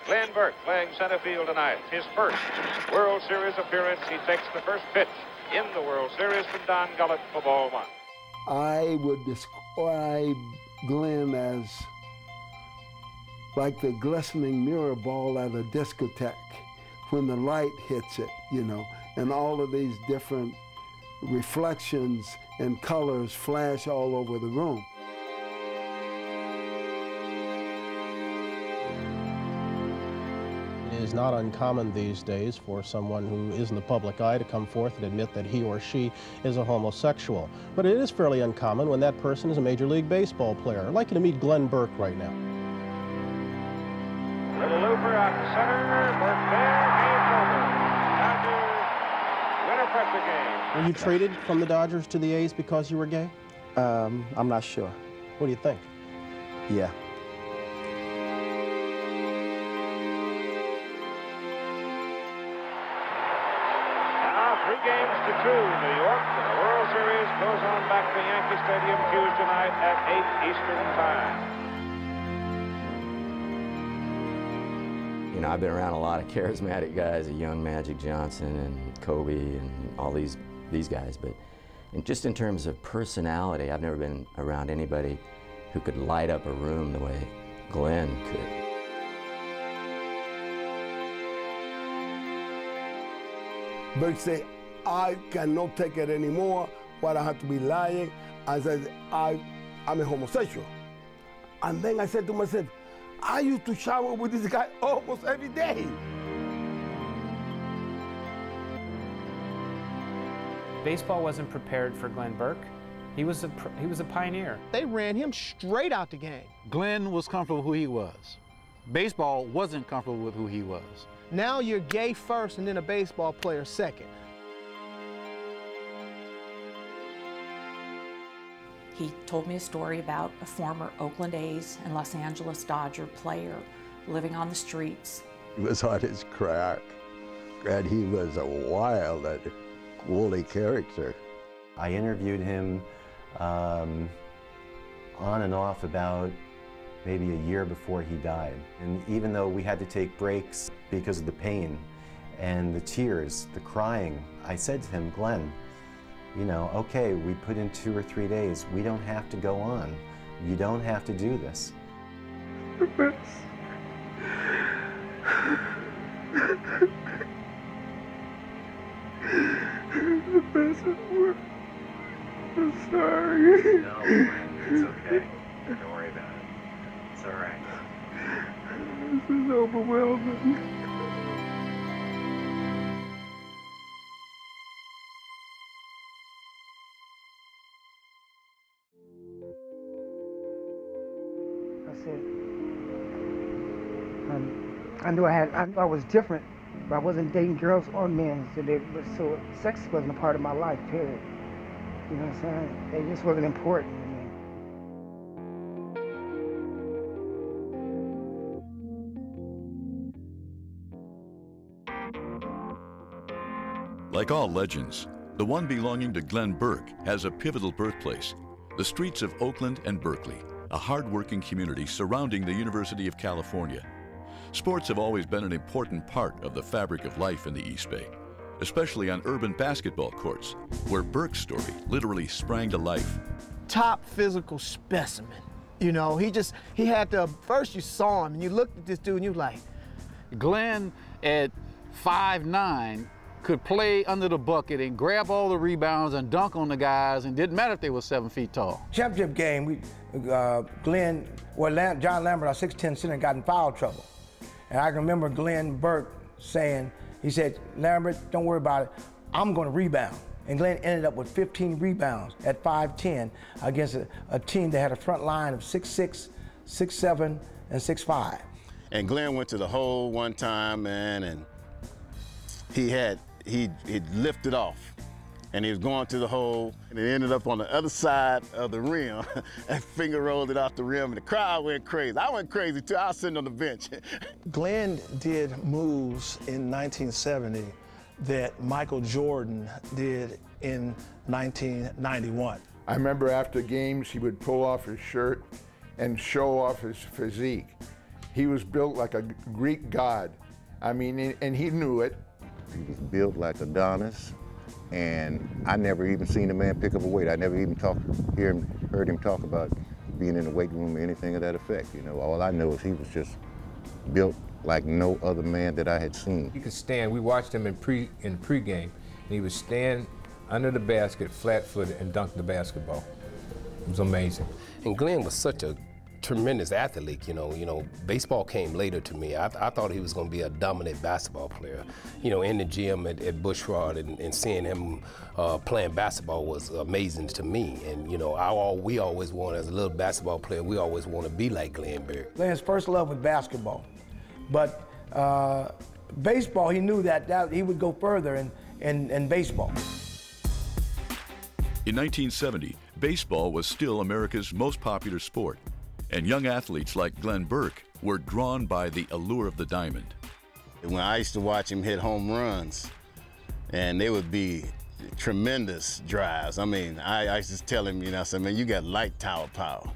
Glenn Burke playing center field tonight. His first World Series appearance. He takes the first pitch in the World Series from Don Gullett for ball one. I would describe Glenn as like the glistening mirror ball at a discotheque when the light hits it, you know, and all of these different reflections and colors flash all over the room. It is not uncommon these days for someone who is in the public eye to come forth and admit that he or she is a homosexual. But it is fairly uncommon when that person is a Major League Baseball player. I'd like you to meet Glenn Burke right now. Little looper out to center. Burke there. Game's over. Dodgers win a pressure game. Were you traded from the Dodgers to the A's because you were gay? I'm not sure. What do you think? Yeah. Now 3 games to 2 in New York. The World Series goes on back to Yankee Stadium Tuesday night at 8 Eastern Time. You know, I've been around a lot of charismatic guys, a young Magic Johnson and Kobe and all these guys, but just in terms of personality, I've never been around anybody who could light up a room the way Glenn could. Burke said, I cannot take it anymore. Why do I have to be lying? I said, I'm a homosexual. And then I said to myself, I used to shower with this guy almost every day. Baseball wasn't prepared for Glenn Burke. He was a pioneer. They ran him straight out the game. Glenn was comfortable with who he was. Baseball wasn't comfortable with who he was. Now you're gay first and then a baseball player second. He told me a story about a former Oakland A's and Los Angeles Dodger player living on the streets. He was on his crack, and he was a wild and woolly character. I interviewed him on and off about maybe a year before he died. And even though we had to take breaks because of the pain and the tears, the crying, I said to him, Glenn, you know, okay, we put in 2 or 3 days. We don't have to go on. You don't have to do this. The best. The best at work. I'm sorry. No, it's okay. Don't worry about it. It's all right. This is overwhelming. I knew I was different, but I wasn't dating girls or men, so sex wasn't a part of my life, period. You know what I'm saying? It just wasn't important to me. Like all legends, the one belonging to Glenn Burke has a pivotal birthplace, the streets of Oakland and Berkeley, a hard-working community surrounding the University of California. Sports have always been an important part of the fabric of life in the East Bay, especially on urban basketball courts, where Burke's story literally sprang to life. Top physical specimen. You know, he had to, first you saw him and you looked at this dude and you like. Glenn at 5'9" could play under the bucket and grab all the rebounds and dunk on the guys, and didn't matter if they were 7 feet tall. Championship game, John Lambert, our 6'10" center, got in foul trouble. And I can remember Glenn Burke saying, he said, Lambert, don't worry about it, I'm going to rebound. And Glenn ended up with 15 rebounds at 5'10" against a team that had a front line of 6'6", 6'7", and 6'5". And Glenn went to the hole one time, man, and he lifted off. And he was going to the hole, and it ended up on the other side of the rim, and finger rolled it off the rim, and the crowd went crazy. I went crazy too. I was sitting on the bench. Glenn did moves in 1970 that Michael Jordan did in 1991. I remember after games, he would pull off his shirt and show off his physique. He was built like a Greek god. I mean, and he knew it. He was built like Adonis, and I never even seen a man pick up a weight. I never even heard him talk about being in the weight room or anything of that effect. You know, all I know is he was just built like no other man that I had seen. He could stand. We watched him in pregame, and he would stand under the basket, flat-footed, and dunk the basketball. It was amazing. And Glenn was such a tremendous athlete, you know, baseball came later to me. I thought he was going to be a dominant basketball player. You know, in the gym at Bushrod and seeing him playing basketball was amazing to me. And, you know, we always wanted, as a little basketball player, we always want to be like Glenn Burke. Glenn's first love was basketball. But baseball, he knew that he would go further in baseball. In 1970, baseball was still America's most popular sport, and young athletes like Glenn Burke were drawn by the allure of the diamond. When I used to watch him hit home runs, and they would be tremendous drives. I mean, I used to tell him, you know, I said, man, you got light tower power.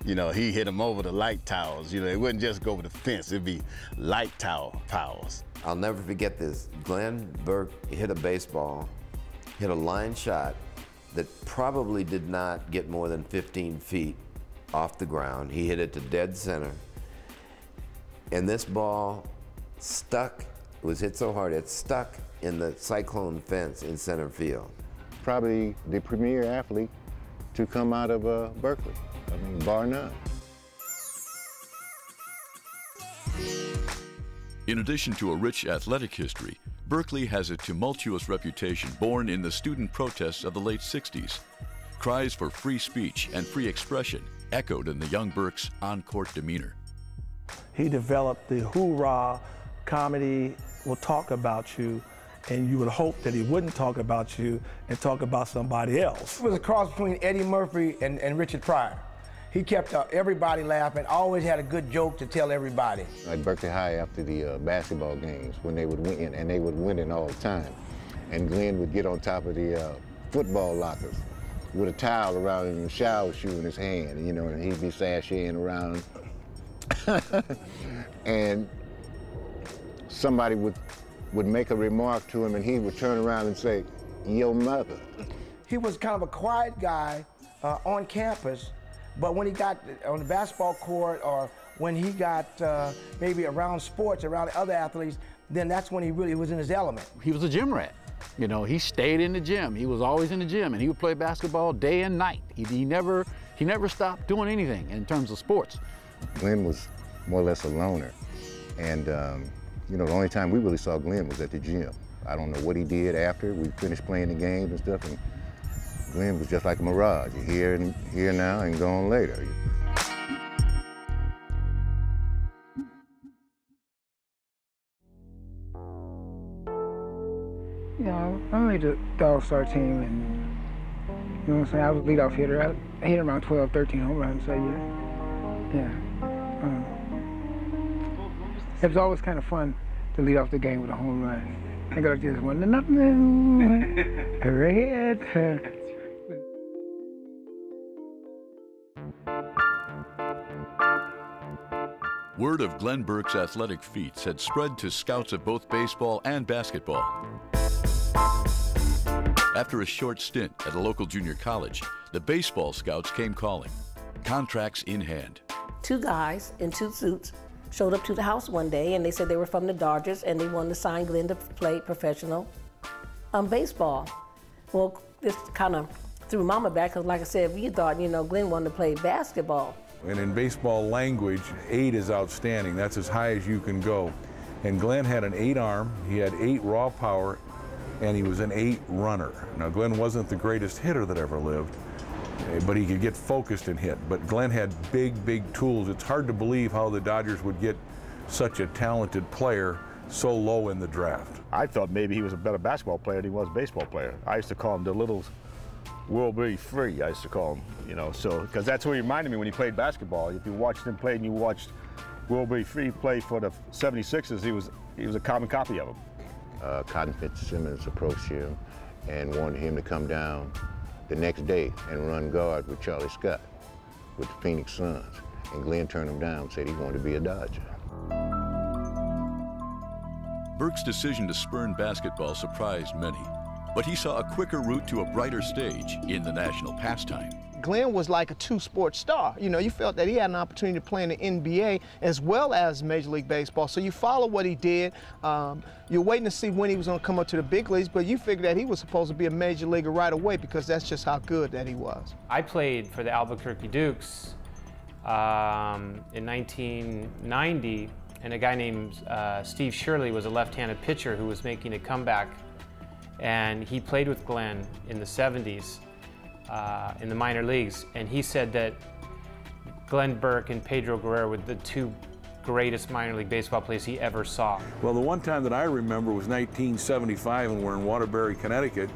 You know, he hit them over the light towers. You know, it wouldn't just go over the fence, it'd be light tower powers. I'll never forget this. Glenn Burke hit a baseball, hit a line shot that probably did not get more than 15 feet off the ground. He hit it to dead center. And this ball stuck, it was hit so hard, it stuck in the cyclone fence in center field. Probably the premier athlete to come out of Berkeley, I mean, bar none. In addition to a rich athletic history, Berkeley has a tumultuous reputation born in the student protests of the late 60s. Cries for free speech and free expression echoed in the young Burke's on-court demeanor. He developed the hoorah comedy will talk about you, and you would hope that he wouldn't talk about you and talk about somebody else. It was a cross between Eddie Murphy and Richard Pryor. He kept everybody laughing, always had a good joke to tell everybody. At Berkeley High, after the basketball games, when they would win, and they would win it all the time, and Glenn would get on top of the football lockers with a towel around him and a shower shoe in his hand, you know, and he'd be sashaying around. And somebody would make a remark to him, and he would turn around and say, "Your mother." He was kind of a quiet guy on campus, but when he got on the basketball court or when he got maybe around sports, around other athletes, then that's when he really was in his element. He was a gym rat. You know, he stayed in the gym. He was always in the gym, and he would play basketball day and night. He never stopped doing anything in terms of sports. Glenn was more or less a loner, and you know, the only time we really saw Glenn was at the gym. I don't know what he did after we finished playing the games and stuff, and Glenn was just like a mirage. You're here now and gone later. You know, I made the All-Star team, and you know what I'm saying? I was leadoff hitter. I hit around 12, 13 home runs, so yeah. It was always kind of fun to lead off the game with a home run. I got just 1-0. Red. Word of Glenn Burke's athletic feats had spread to scouts of both baseball and basketball. After a short stint at a local junior college, the baseball scouts came calling, contracts in hand. Two guys in two suits showed up to the house one day, and they said they were from the Dodgers and they wanted to sign Glenn to play professional baseball. Well, this kind of threw Mama back, because like I said, we thought, you know, Glenn wanted to play basketball. And in baseball language, 8 is outstanding. That's as high as you can go. And Glenn had an 8 arm, he had 8 raw power, and he was an 8 runner. Now, Glenn wasn't the greatest hitter that ever lived, but he could get focused and hit. But Glenn had big, big tools. It's hard to believe how the Dodgers would get such a talented player so low in the draft. I thought maybe he was a better basketball player than he was a baseball player. I used to call him the little World Be Free, I used to call him, you know, so, because that's what he reminded me when he played basketball. If you watched him play and you watched World Be Free play for the 76ers, he was a carbon copy of him. Cotton Fitzsimmons approached him and wanted him to come down the next day and run guard with Charlie Scott with the Phoenix Suns. And Glenn turned him down and said he wanted to be a Dodger. Burke's decision to spurn basketball surprised many, but he saw a quicker route to a brighter stage in the national pastime. Glenn was like a two-sport star. You know, you felt that he had an opportunity to play in the NBA as well as Major League Baseball. So you follow what he did. You're waiting to see when he was going to come up to the big leagues, but you figured that he was supposed to be a major leaguer right away because that's just how good that he was. I played for the Albuquerque Dukes in 1990, and a guy named Steve Shirley was a left-handed pitcher who was making a comeback, and he played with Glenn in the 70s. In the minor leagues, and he said that Glenn Burke and Pedro Guerrero were the two greatest minor league baseball players he ever saw. Well, the one time that I remember was 1975, and we're in Waterbury, Connecticut,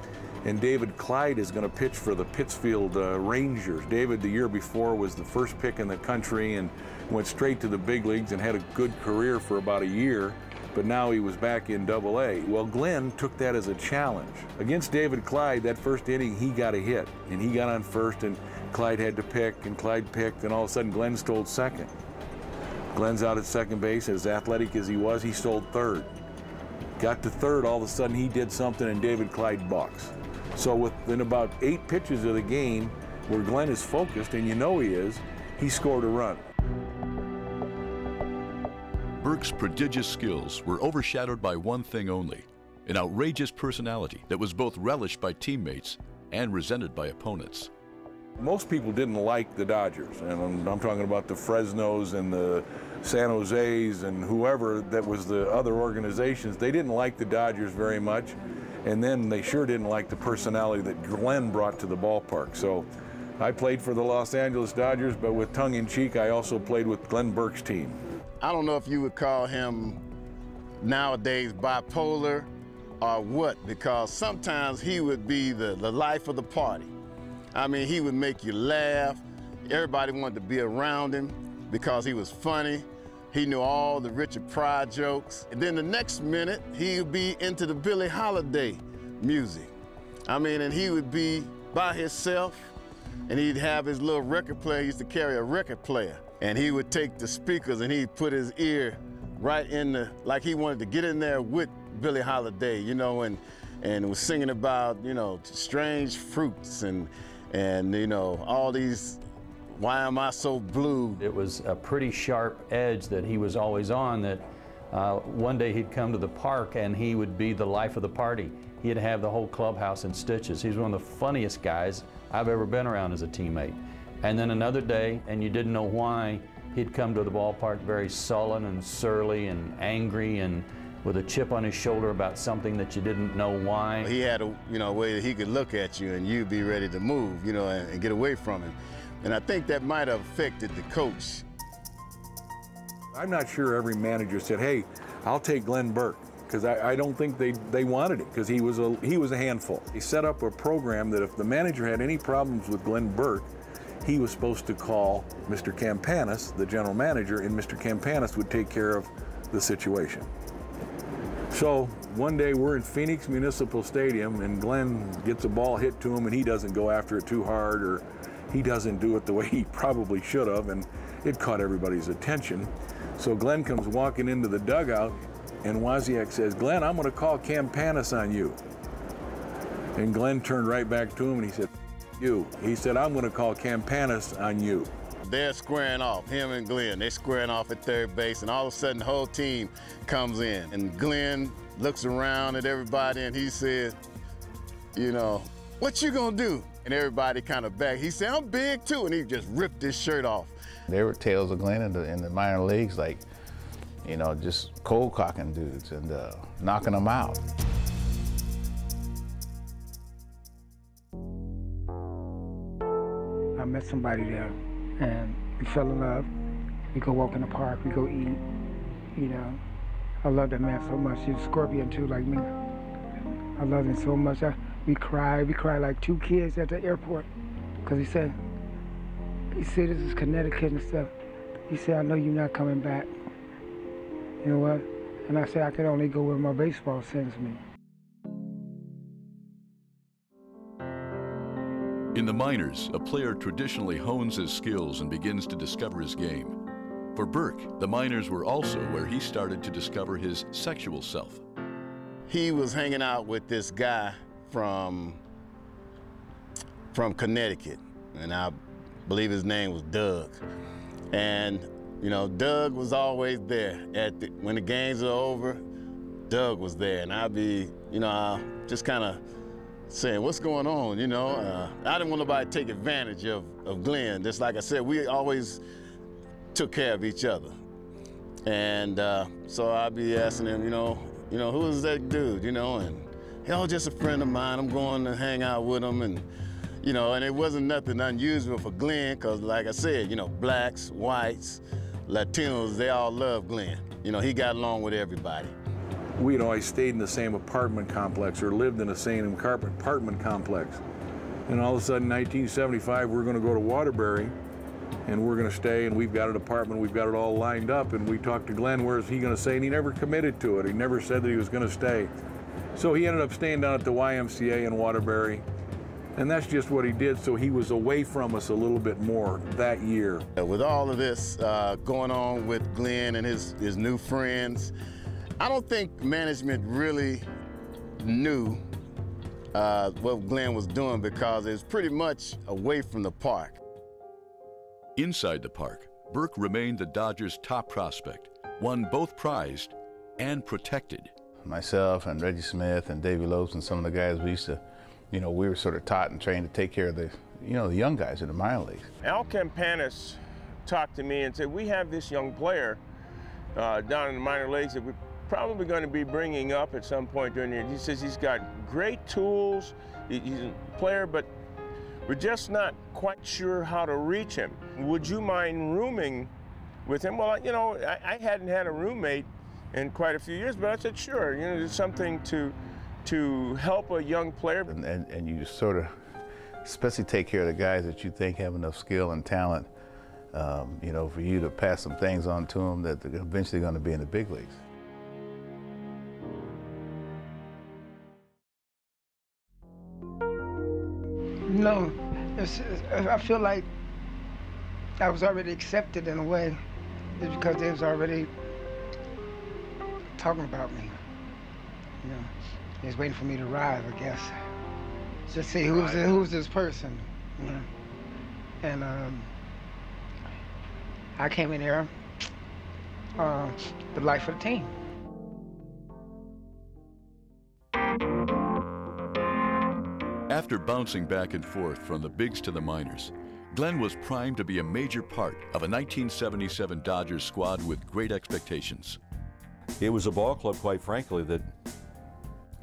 and David Clyde is going to pitch for the Pittsfield Rangers. David, the year before, was the first pick in the country and went straight to the big leagues and had a good career for about a year, but now he was back in Double-A. Well, Glenn took that as a challenge. Against David Clyde, that first inning, he got a hit, and he got on first, and Clyde had to pick, and Clyde picked, and all of a sudden, Glenn stole second. Glenn's out at second base. As athletic as he was, he stole third. Got to third, all of a sudden, he did something, and David Clyde bucks. So within about 8 pitches of the game, where Glenn is focused, and you know he is, he scored a run. Burke's prodigious skills were overshadowed by one thing only, an outrageous personality that was both relished by teammates and resented by opponents. Most people didn't like the Dodgers, and I'm talking about the Fresnos and the San Jose's and whoever that was the other organizations. They didn't like the Dodgers very much, and then they sure didn't like the personality that Glenn brought to the ballpark. So I played for the Los Angeles Dodgers, but with tongue in cheek, I also played with Glenn Burke's team. I don't know if you would call him nowadays bipolar or what, because sometimes he would be the life of the party. I mean, he would make you laugh. Everybody wanted to be around him because he was funny. He knew all the Richard Pryor jokes. And then the next minute, he would be into the Billie Holiday music. I mean, and he would be by himself, and he'd have his little record player. He used to carry a record player. And he would take the speakers and he'd put his ear right in the, like he wanted to get in there with Billie Holiday, you know, and was singing about, you know, strange fruits and you know, all these, why am I so blue? It was a pretty sharp edge that he was always on, that one day he'd come to the park and he would be the life of the party. He'd have the whole clubhouse in stitches. He's one of the funniest guys I've ever been around as a teammate. And then another day, and you didn't know why, he'd come to the ballpark very sullen and surly and angry and with a chip on his shoulder about something that you didn't know why. He had a, you know, way that he could look at you and you'd be ready to move, you know, and get away from him. And I think that might have affected the coach. I'm not sure every manager said, hey, I'll take Glenn Burke, because I don't think they wanted it, because he was a handful. He set up a program that if the manager had any problems with Glenn Burke, he was supposed to call Mr. Campanis, the general manager, and Mr. Campanis would take care of the situation. So one day we're in Phoenix Municipal Stadium and Glenn gets a ball hit to him and he doesn't go after it too hard, or he doesn't do it the way he probably should have, and it caught everybody's attention. So Glenn comes walking into the dugout and Wozniak says, Glenn, I'm going to call Campanis on you. And Glenn turned right back to him and he said, you. He said, I'm going to call Campanis on you. They're squaring off, him and Glenn. They're squaring off at third base, and all of a sudden the whole team comes in. And Glenn looks around at everybody and he said, you know, what you gonna do? And everybody kind of back. He said, I'm big too, and he just ripped his shirt off. There were tales of Glenn in the minor leagues, like, you know, just cold cocking dudes and knocking them out. I met somebody there, and we fell in love. We go walk in the park, we go eat, you know. I love that man so much. He's a Scorpion too, like me. I love him so much. We cried like two kids at the airport, because he said, this is Connecticut and stuff. He said, I know you're not coming back. You know what? And I said, I can only go where my baseball sends me. In the minors, a player traditionally hones his skills and begins to discover his game. For Burke, the minors were also where he started to discover his sexual self. he was hanging out with this guy from Connecticut, and I believe his name was Doug. And you know, Doug was always there when the games are over. Doug was there, and I'd be, you know, just kind of saying, "What's going on?" You know, I didn't want nobody to take advantage of Glenn. Just like I said, we always took care of each other, and so I'd be asking him, you know, who is that dude? You know, and oh, just a friend of mine. I'm going to hang out with him, and you know, and it wasn't nothing unusual for Glenn, because like I said, you know, blacks, whites, Latinos, they all love Glenn. You know, he got along with everybody. We had always stayed in the same apartment complex or lived in the same apartment complex. And all of a sudden, 1975, we're going to go to Waterbury, and we're going to stay, and we've got an apartment, we've got it all lined up, and we talked to Glenn, where's he going to stay? And he never committed to it. He never said that he was going to stay. So he ended up staying down at the YMCA in Waterbury, and that's just what he did, so he was away from us a little bit more that year. With all of this going on with Glenn and his new friends, I don't think management really knew what Glenn was doing, because it was pretty much away from the park. Inside the park, Burke remained the Dodgers' top prospect, one both prized and protected. Myself and Reggie Smith and Davey Lopes and some of the guys, we used to, you know, we were sort of taught and trained to take care of the, you know, the young guys in the minor leagues. Al Campanis talked to me and said, we have this young player down in the minor leagues that we're probably going to be bringing up at some point during the year. He says he's got great tools, he's a player, but we're just not quite sure how to reach him. Would you mind rooming with him? Well, you know, I hadn't had a roommate in quite a few years, but I said, sure, you know, there's something to help a young player. And you just sort of, especially take care of the guys that you think have enough skill and talent, you know, for you to pass some things on to them that they're eventually going to be in the big leagues. No, I feel like I was already accepted in a way. It's because they was already talking about me. You know, they was waiting for me to arrive, I guess. Just see who's this person, you know. And I came in here, the life of the team. After bouncing back and forth from the bigs to the minors, Glenn was primed to be a major part of a 1977 Dodgers squad with great expectations. It was a ball club, quite frankly, that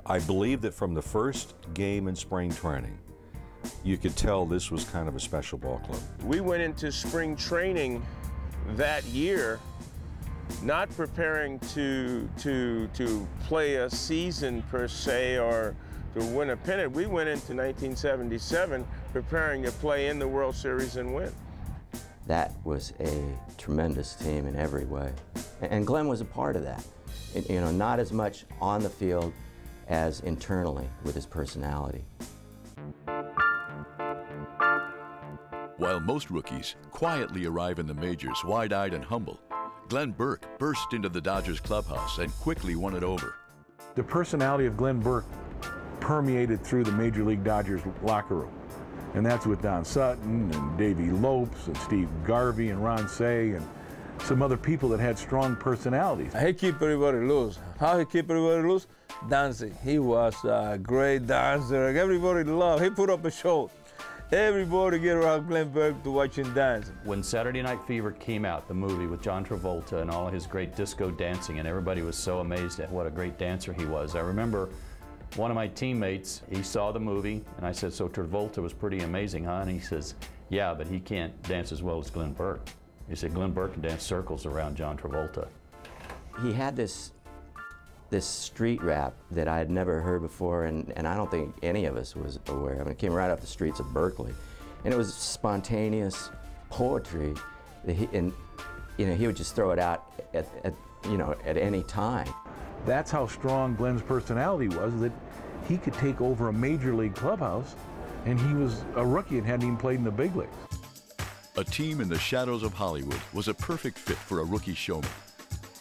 I believe that from the first game in spring training, you could tell this was kind of a special ball club. We went into spring training that year not preparing to play a season per se or to win a pennant. We went into 1977 preparing to play in the World Series and win. That was a tremendous team in every way. And Glenn was a part of that. You know, not as much on the field as internally with his personality. While most rookies quietly arrive in the majors wide-eyed and humble, Glenn Burke burst into the Dodgers clubhouse and quickly won it over. The personality of Glenn Burke permeated through the Major League Dodgers locker room. And that's with Don Sutton and Davey Lopes and Steve Garvey and Ron Say and some other people that had strong personalities. He keep everybody loose. How he keep everybody loose? Dancing. He was a great dancer. Everybody loved. He put up a show. Everybody get around Glenn Burke to watch him dance. When Saturday Night Fever came out, the movie with John Travolta and all of his great disco dancing, and everybody was so amazed at what a great dancer he was. I remember one of my teammates, he saw the movie, and I said, so Travolta was pretty amazing, huh? And he says, yeah, but he can't dance as well as Glenn Burke. He said, Glenn Burke can dance circles around John Travolta. He had this street rap that I had never heard before, and I don't think any of us was aware. I mean, it came right off the streets of Berkeley. And it was spontaneous poetry, and you know, he would just throw it out at any time. That's how strong Glenn's personality was, that he could take over a major league clubhouse, and he was a rookie and hadn't even played in the big leagues. A team in the shadows of Hollywood was a perfect fit for a rookie showman.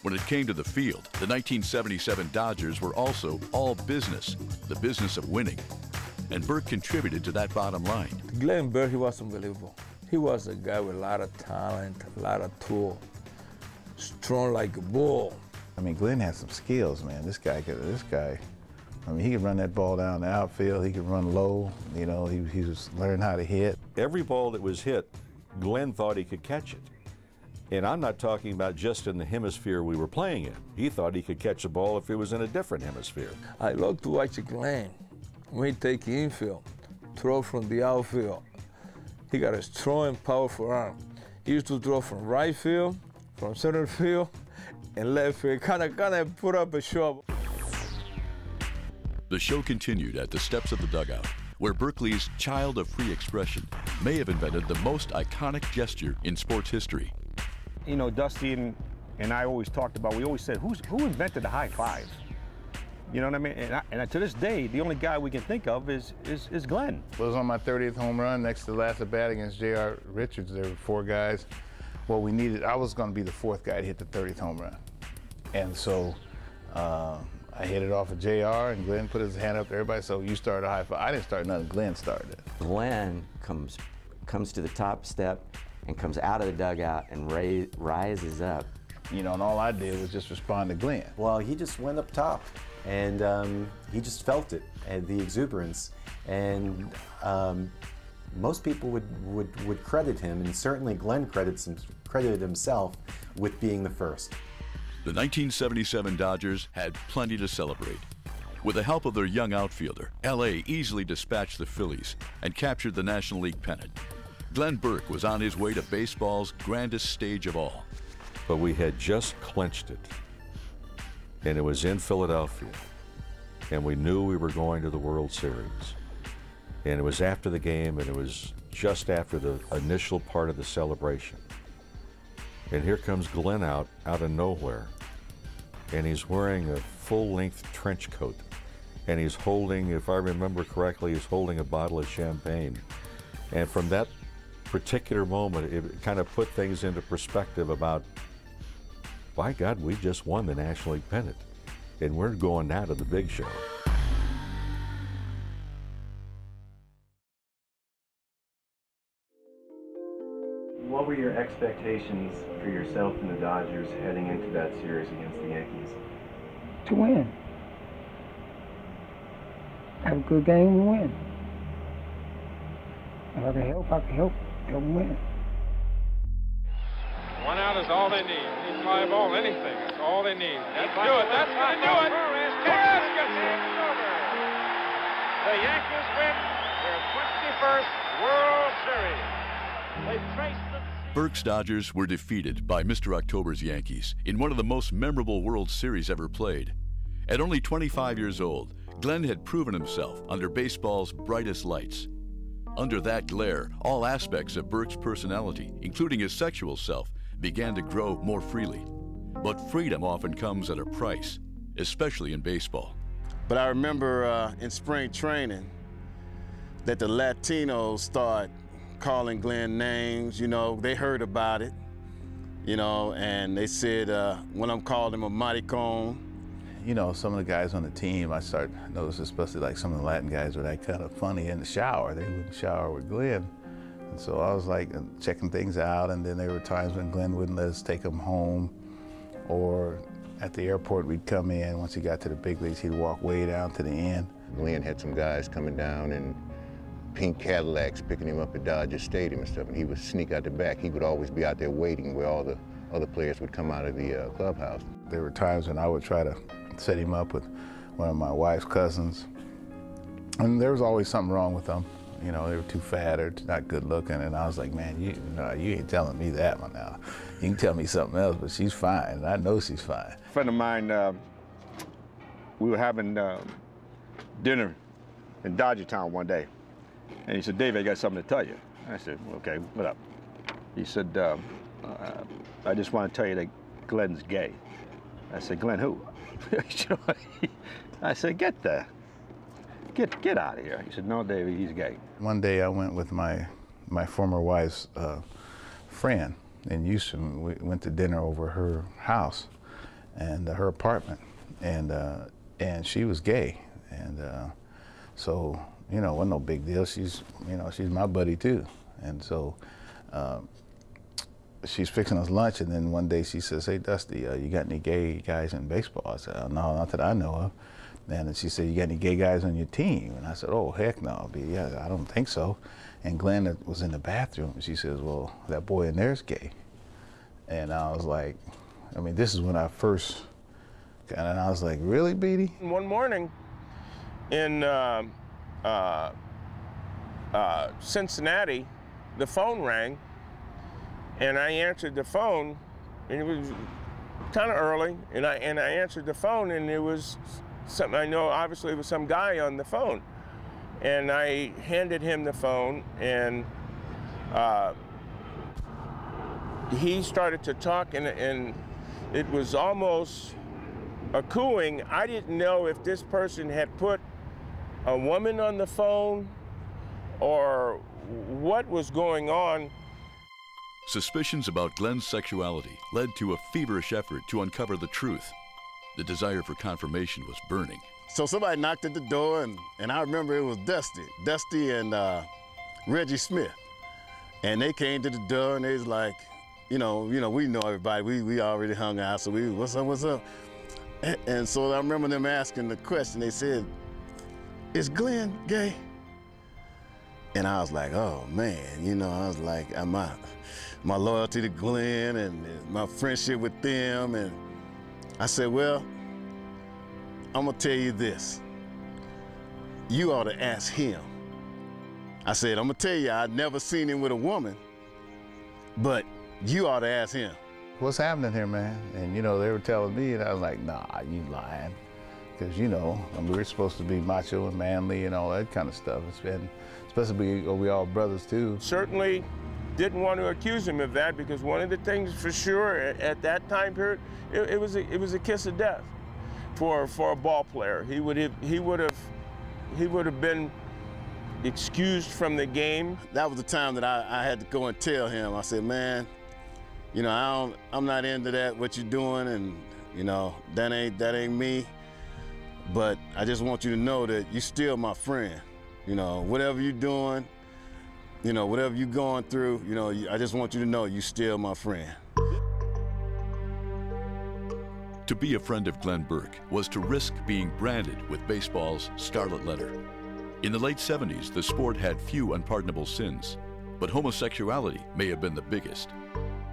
When it came to the field, the 1977 Dodgers were also all business, the business of winning. And Burke contributed to that bottom line. Glenn Burke, he was unbelievable. He was a guy with a lot of talent, a lot of tool, strong like a bull. I mean, Glenn had some skills, man. This guy, I mean, he could run that ball down the outfield. He could run low. You know, he was learning how to hit. Every ball that was hit, Glenn thought he could catch it. And I'm not talking about just in the hemisphere we were playing in. He thought he could catch the ball if it was in a different hemisphere. I love to watch Glenn when he take infield, throw from the outfield. He got a strong and powerful arm. He used to throw from right field, from center field, and left field. Kind of put up a show. The show continued at the steps of the dugout, where Berkeley's child of free expression may have invented the most iconic gesture in sports history. You know, Dusty and I always talked about, we always said, who invented the high five? You know what I mean? And to this day, the only guy we can think of is Glenn. It was on my 30th home run, next to the last at bat against J.R. Richards. There were 4 guys. Well, we needed, I was going to be the 4th guy to hit the 30th home run. And so I hit it off of JR, and Glenn put his hand up to everybody, so you started a high five. I didn't start nothing, Glenn started it. Glenn comes to the top step and comes out of the dugout and rises up. You know, and all I did was just respond to Glenn. Well, he just went up top, and he just felt it, and the exuberance, and most people would credit him, and certainly Glenn credited himself with being the first. The 1977 Dodgers had plenty to celebrate. With the help of their young outfielder, L.A. easily dispatched the Phillies and captured the National League pennant. Glenn Burke was on his way to baseball's grandest stage of all. But we had just clinched it, and it was in Philadelphia, and we knew we were going to the World Series. And it was after the game, and it was just after the initial part of the celebration. And here comes Glenn out of nowhere, and he's wearing a full-length trench coat, and he's holding, if I remember correctly, he's holding a bottle of champagne. And from that particular moment, it kind of put things into perspective about, by God, we just won the National League pennant, and we're going now to the big show. What were your expectations for yourself and the Dodgers heading into that series against the Yankees? To win. Have a good game and win. If I can help, I can help them win. 1 out is all they need. Any fly ball, anything. That's all they need. That's do it. That's going to do it. Yes, it's over. The Yankees win their 21st World Series. They traced the Burke's Dodgers were defeated by Mr. October's Yankees in one of the most memorable World Series ever played. At only 25 years old, Glenn had proven himself under baseball's brightest lights. Under that glare, all aspects of Burke's personality, including his sexual self, began to grow more freely. But freedom often comes at a price, especially in baseball. But I remember in spring training that the Latinos start calling Glenn names. You know, they heard about it, you know, and they said, one of them called him a maricon. You know, some of the guys on the team, I started noticing, especially like some of the Latin guys, were like kind of funny in the shower. They wouldn't shower with Glenn. And so I was like checking things out, and then there were times when Glenn wouldn't let us take him home, or at the airport we'd come in. Once he got to the big leagues, he'd walk way down to the end. Glenn had some guys coming down in pink Cadillacs picking him up at Dodger Stadium and stuff, and he would sneak out the back. He would always be out there waiting where all the other players would come out of the clubhouse. There were times when I would try to set him up with one of my wife's cousins, and there was always something wrong with them. You know, they were too fat or not good looking, and I was like, man, you ain't telling me that one now. You can tell me something else, but she's fine, and I know she's fine. A friend of mine, we were having dinner in Dodgertown one day, and he said, Dave, I got something to tell you. I said, okay, what up? He said, I just want to tell you that Glenn's gay. I said, Glenn who? I said, get out of here. He said, no, Davey, he's gay. One day I went with my former wife's friend in Houston. We went to dinner over her house, and her apartment, and she was gay, and so you know, it wasn't no big deal. She's, you know, she's my buddy too, and so she's fixing us lunch, and then one day she says, "Hey Dusty, you got any gay guys in baseball?" I said, "No, not that I know of." And then she said, "You got any gay guys on your team?" And I said, "Oh, heck no, yeah, I don't think so." And Glenn was in the bathroom, and she says, "Well, that boy in there's gay." And I was like, I mean, this is when I first, and I was like, "Really, Beatty?" One morning in Cincinnati, the phone rang, and I answered the phone, and it was kind of early, and I answered the phone, and it was something, I know obviously it was some guy on the phone, and I handed him the phone, and he started to talk, and it was almost a cooing. I didn't know if this person had put a woman on the phone or what was going on. Suspicions about Glenn's sexuality led to a feverish effort to uncover the truth. The desire for confirmation was burning. So somebody knocked at the door, and I remember it was Dusty and Reggie Smith. And they came to the door, and they was like, you know, we know everybody. We already hung out, so we, what's up? And so I remember them asking the question. They said, "Is Glenn gay?" And I was like, oh man, you know, I was like, my loyalty to Glenn and my friendship with them, and I said, well, I'm gonna tell you this. You ought to ask him. I said, I'm gonna tell you, I'd never seen him with a woman, but you ought to ask him. What's happening here, man? And you know, they were telling me, and I was like, nah, you lying. Because you know, I mean, we're supposed to be macho and manly and all that kind of stuff. It's been, especially we all brothers too. Certainly didn't want to accuse him of that, because one of the things for sure at that time period, it was a kiss of death for a ball player. He would have been excused from the game. That was the time that I had to go and tell him. I said, man, you know, I'm not into that, what you're doing, and you know, that ain't me. But I just want you to know that you're still my friend. You know, whatever you're doing, you know, whatever you're going through, you know, I just want you to know you're still my friend. To be a friend of Glenn Burke was to risk being branded with baseball's scarlet letter. In the late 70s, the sport had few unpardonable sins, but homosexuality may have been the biggest.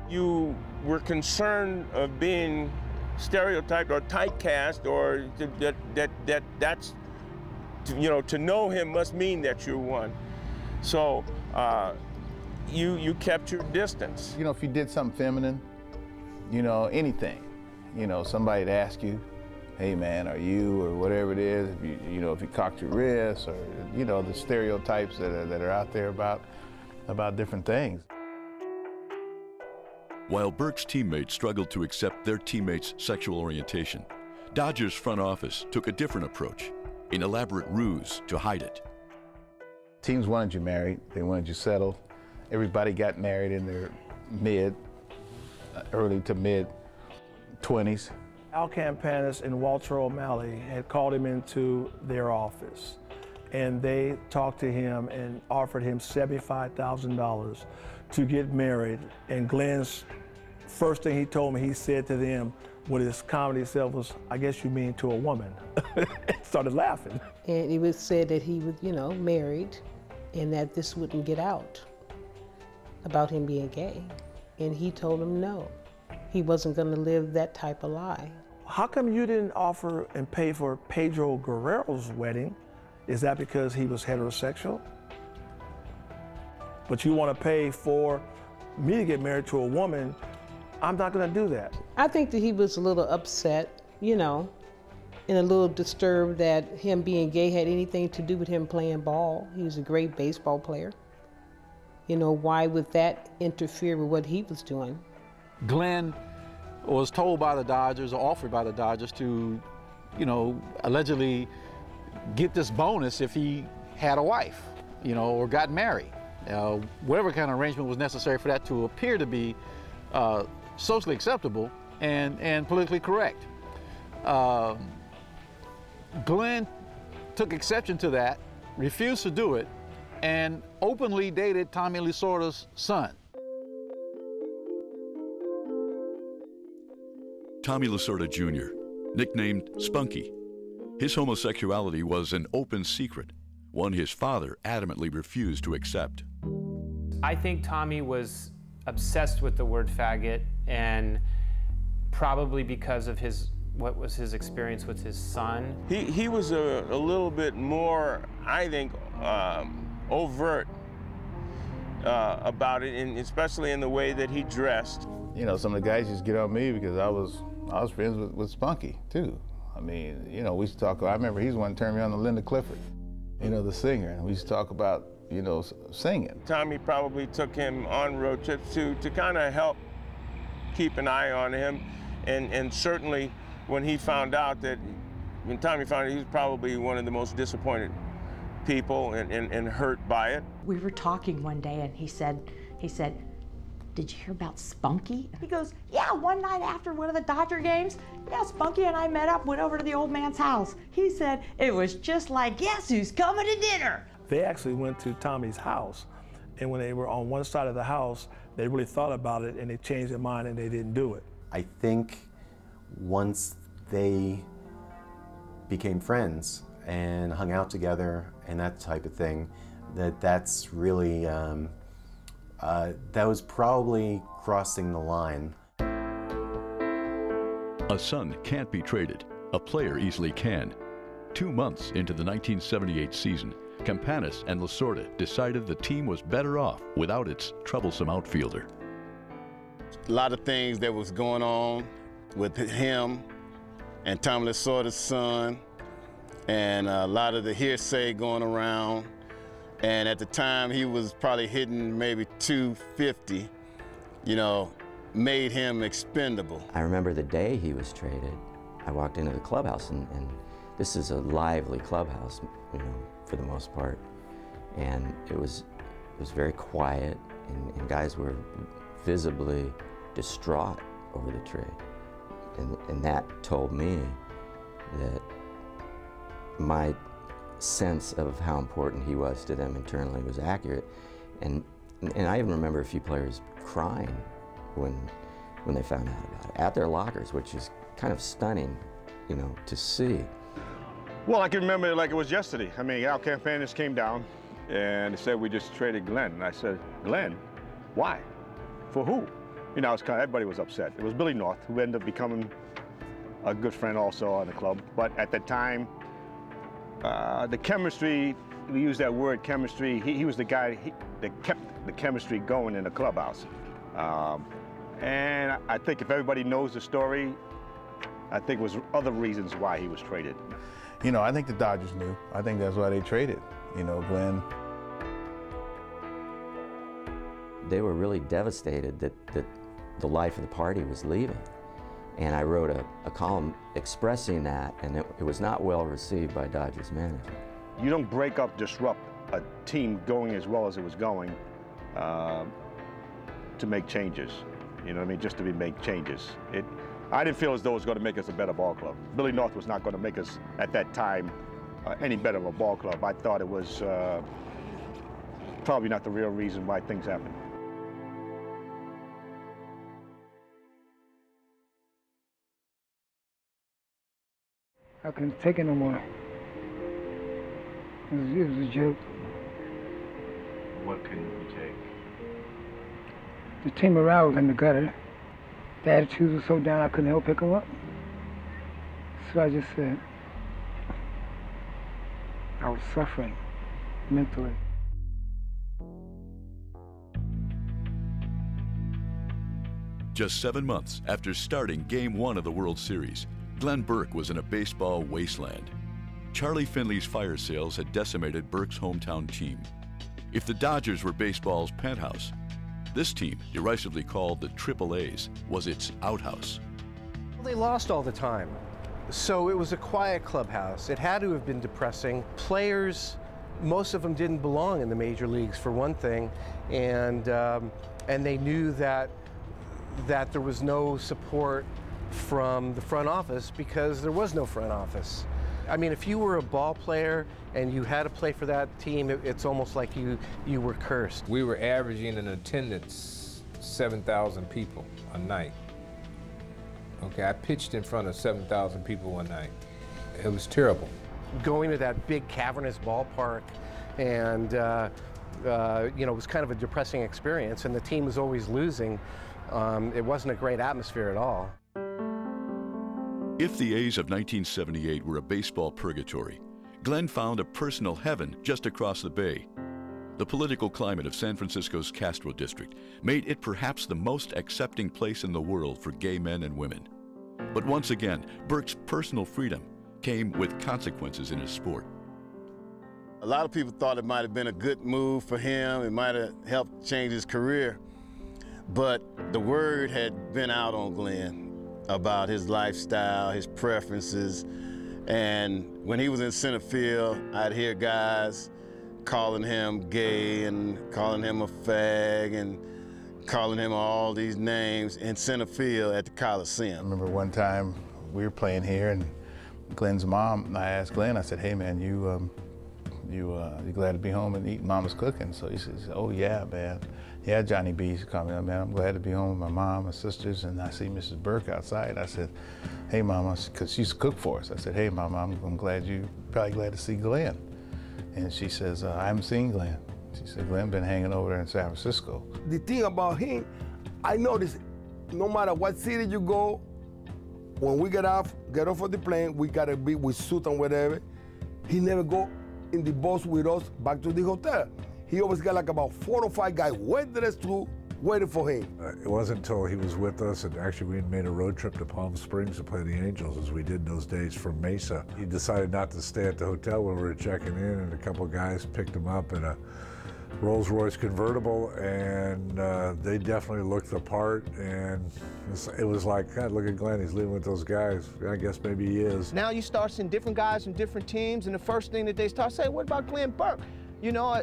You were concerned of being stereotyped or typecast, or that's, you know, to know him must mean that you're one. So you kept your distance. You know, if you did something feminine, you know, anything, you know, somebody'd ask you, hey man, are you, or whatever it is, if you know, if you cocked your wrists, or, you know, the stereotypes that are out there about different things. While Burke's teammates struggled to accept their teammates' sexual orientation, Dodgers' front office took a different approach, an elaborate ruse to hide it. Teams wanted you married, they wanted you settled. Everybody got married in their early to mid 20s. Al Campanis and Walter O'Malley had called him into their office, and they talked to him and offered him $75,000 to get married. And Glenn's first thing he told me, he said to them with his comedy self was, "I guess you mean to a woman." Started laughing. And it was said that he was, you know, married, and that this wouldn't get out about him being gay. And he told him no, he wasn't going to live that type of lie. How come you didn't offer and pay for Pedro Guerrero's wedding? Is that because he was heterosexual? But you want to pay for me to get married to a woman? I'm not going to do that. I think that he was a little upset, you know, and a little disturbed that him being gay had anything to do with him playing ball. He was a great baseball player. You know, why would that interfere with what he was doing? Glenn was told by the Dodgers, or offered by the Dodgers, to, you know, allegedly get this bonus if he had a wife, you know, or got married. Whatever kind of arrangement was necessary for that to appear to be socially acceptable, and politically correct. Glenn took exception to that, refused to do it, and openly dated Tommy Lasorda's son. Tommy Lasorda Jr., nicknamed Spunky. His homosexuality was an open secret, one his father adamantly refused to accept. I think Tommy was obsessed with the word faggot, and probably because of what was his experience with his son. He was a little bit more, I think, overt about it, and especially in the way that he dressed. You know, some of the guys just get on me because I was friends with Spunky too. I mean, you know, we used to talk. I remember he's the one who turned me on to Linda Clifford, you know, the singer, and we used to talk about, you know, singing. Tommy probably took him on road trips to kind of help keep an eye on him, and certainly when Tommy found out, he was probably one of the most disappointed people and hurt by it. We were talking one day, and he said, "Did you hear about Spunky?" He goes, "Yeah, one night after one of the Dodger games, yeah, Spunky and I met up, went over to the old man's house." He said, "It was just like, guess who's coming to dinner?" They actually went to Tommy's house, and when they were on one side of the house, they really thought about it, and they changed their mind, and they didn't do it. I think once they became friends and hung out together and that type of thing, that's really, that was probably crossing the line. A son can't be traded. A player easily can. 2 months into the 1978 season, Campanis and Lasorda decided the team was better off without its troublesome outfielder. A lot of things that was going on with him and Tommy Lasorda's son, and a lot of the hearsay going around. And at the time, he was probably hitting maybe 250, you know, made him expendable. I remember the day he was traded, I walked into the clubhouse, and this is a lively clubhouse, you know, for the most part. And it was very quiet, and guys were visibly distraught over the trade. And that told me that my sense of how important he was to them internally was accurate. And I even remember a few players crying when they found out about it, at their lockers, which is kind of stunning, you know, to see. Well, I can remember it like it was yesterday. I mean, Al Campanis came down and they said we just traded Glenn. And I said, Glenn? Why? For who? You know, everybody was upset. It was Billy North, who ended up becoming a good friend also on the club. But at the time, the chemistry, we use that word chemistry, he was the guy that kept the chemistry going in the clubhouse. And I think if everybody knows the story, I think it was other reasons why he was traded. You know, I think the Dodgers knew. I think that's why they traded, you know, Glenn. They were really devastated that the life of the party was leaving. And I wrote a column expressing that, and it was not well received by Dodgers management. You don't break up, disrupt a team going as well as it was going to make changes. You know what I mean? Just to make changes. I didn't feel as though it was going to make us a better ball club. Billy North was not going to make us, at that time, any better of a ball club. I thought it was probably not the real reason why things happened. I couldn't take it no more. It was a joke. What couldn't you take? The team morale was in the gutter. The attitudes were so down I couldn't help pick them up. So I just said, I was suffering mentally. Just 7 months after starting Game 1 of the World Series, Glenn Burke was in a baseball wasteland. Charlie Finley's fire sales had decimated Burke's hometown team. If the Dodgers were baseball's penthouse, this team, derisively called the AAAs, was its outhouse. Well, they lost all the time, so it was a quiet clubhouse. It had to have been depressing. Players, most of them didn't belong in the major leagues, for one thing, and they knew that there was no support from the front office because there was no front office. I mean, if you were a ball player and you had to play for that team, it's almost like you were cursed. We were averaging in attendance 7,000 people a night. Okay, I pitched in front of 7,000 people one night. It was terrible. Going to that big cavernous ballpark and you know, it was kind of a depressing experience, and the team was always losing. It wasn't a great atmosphere at all. If the A's of 1978 were a baseball purgatory, Glenn found a personal heaven just across the bay. The political climate of San Francisco's Castro district made it perhaps the most accepting place in the world for gay men and women. But once again, Burke's personal freedom came with consequences in his sport. A lot of people thought it might have been a good move for him. It might have helped change his career. But the word had been out on Glenn about his lifestyle, his preferences. And when he was in center field, I'd hear guys calling him gay and calling him a fag and calling him all these names in center field at the Coliseum. I remember one time we were playing here and Glenn's mom, I asked Glenn, I said, hey man, you glad to be home and eat mama's cooking? So he says, oh yeah, man. Yeah, Johnny B used to call me up, man, I'm glad to be home with my mom, my sisters, and I see Mrs. Burke outside. I said, hey mama, because she used to cook for us. I said, hey mama, I'm glad probably glad to see Glenn. And she says, I haven't seen Glenn. She said, Glenn been hanging over there in San Francisco. The thing about him, I noticed no matter what city you go, when we get off of the plane, we gotta be with suit and whatever. He never go in the bus with us back to the hotel. He always got like about 4 or 5 guys well dressed through, waiting for him. It wasn't until he was with us, and actually we made a road trip to Palm Springs to play the Angels, as we did in those days from Mesa. He decided not to stay at the hotel when we were checking in, and a couple of guys picked him up in a Rolls-Royce convertible, and they definitely looked the part, and it was like, God, look at Glenn, he's leaving with those guys. I guess maybe he is. Now you start seeing different guys from different teams, and the first thing that they start saying, what about Glenn Burke? You know,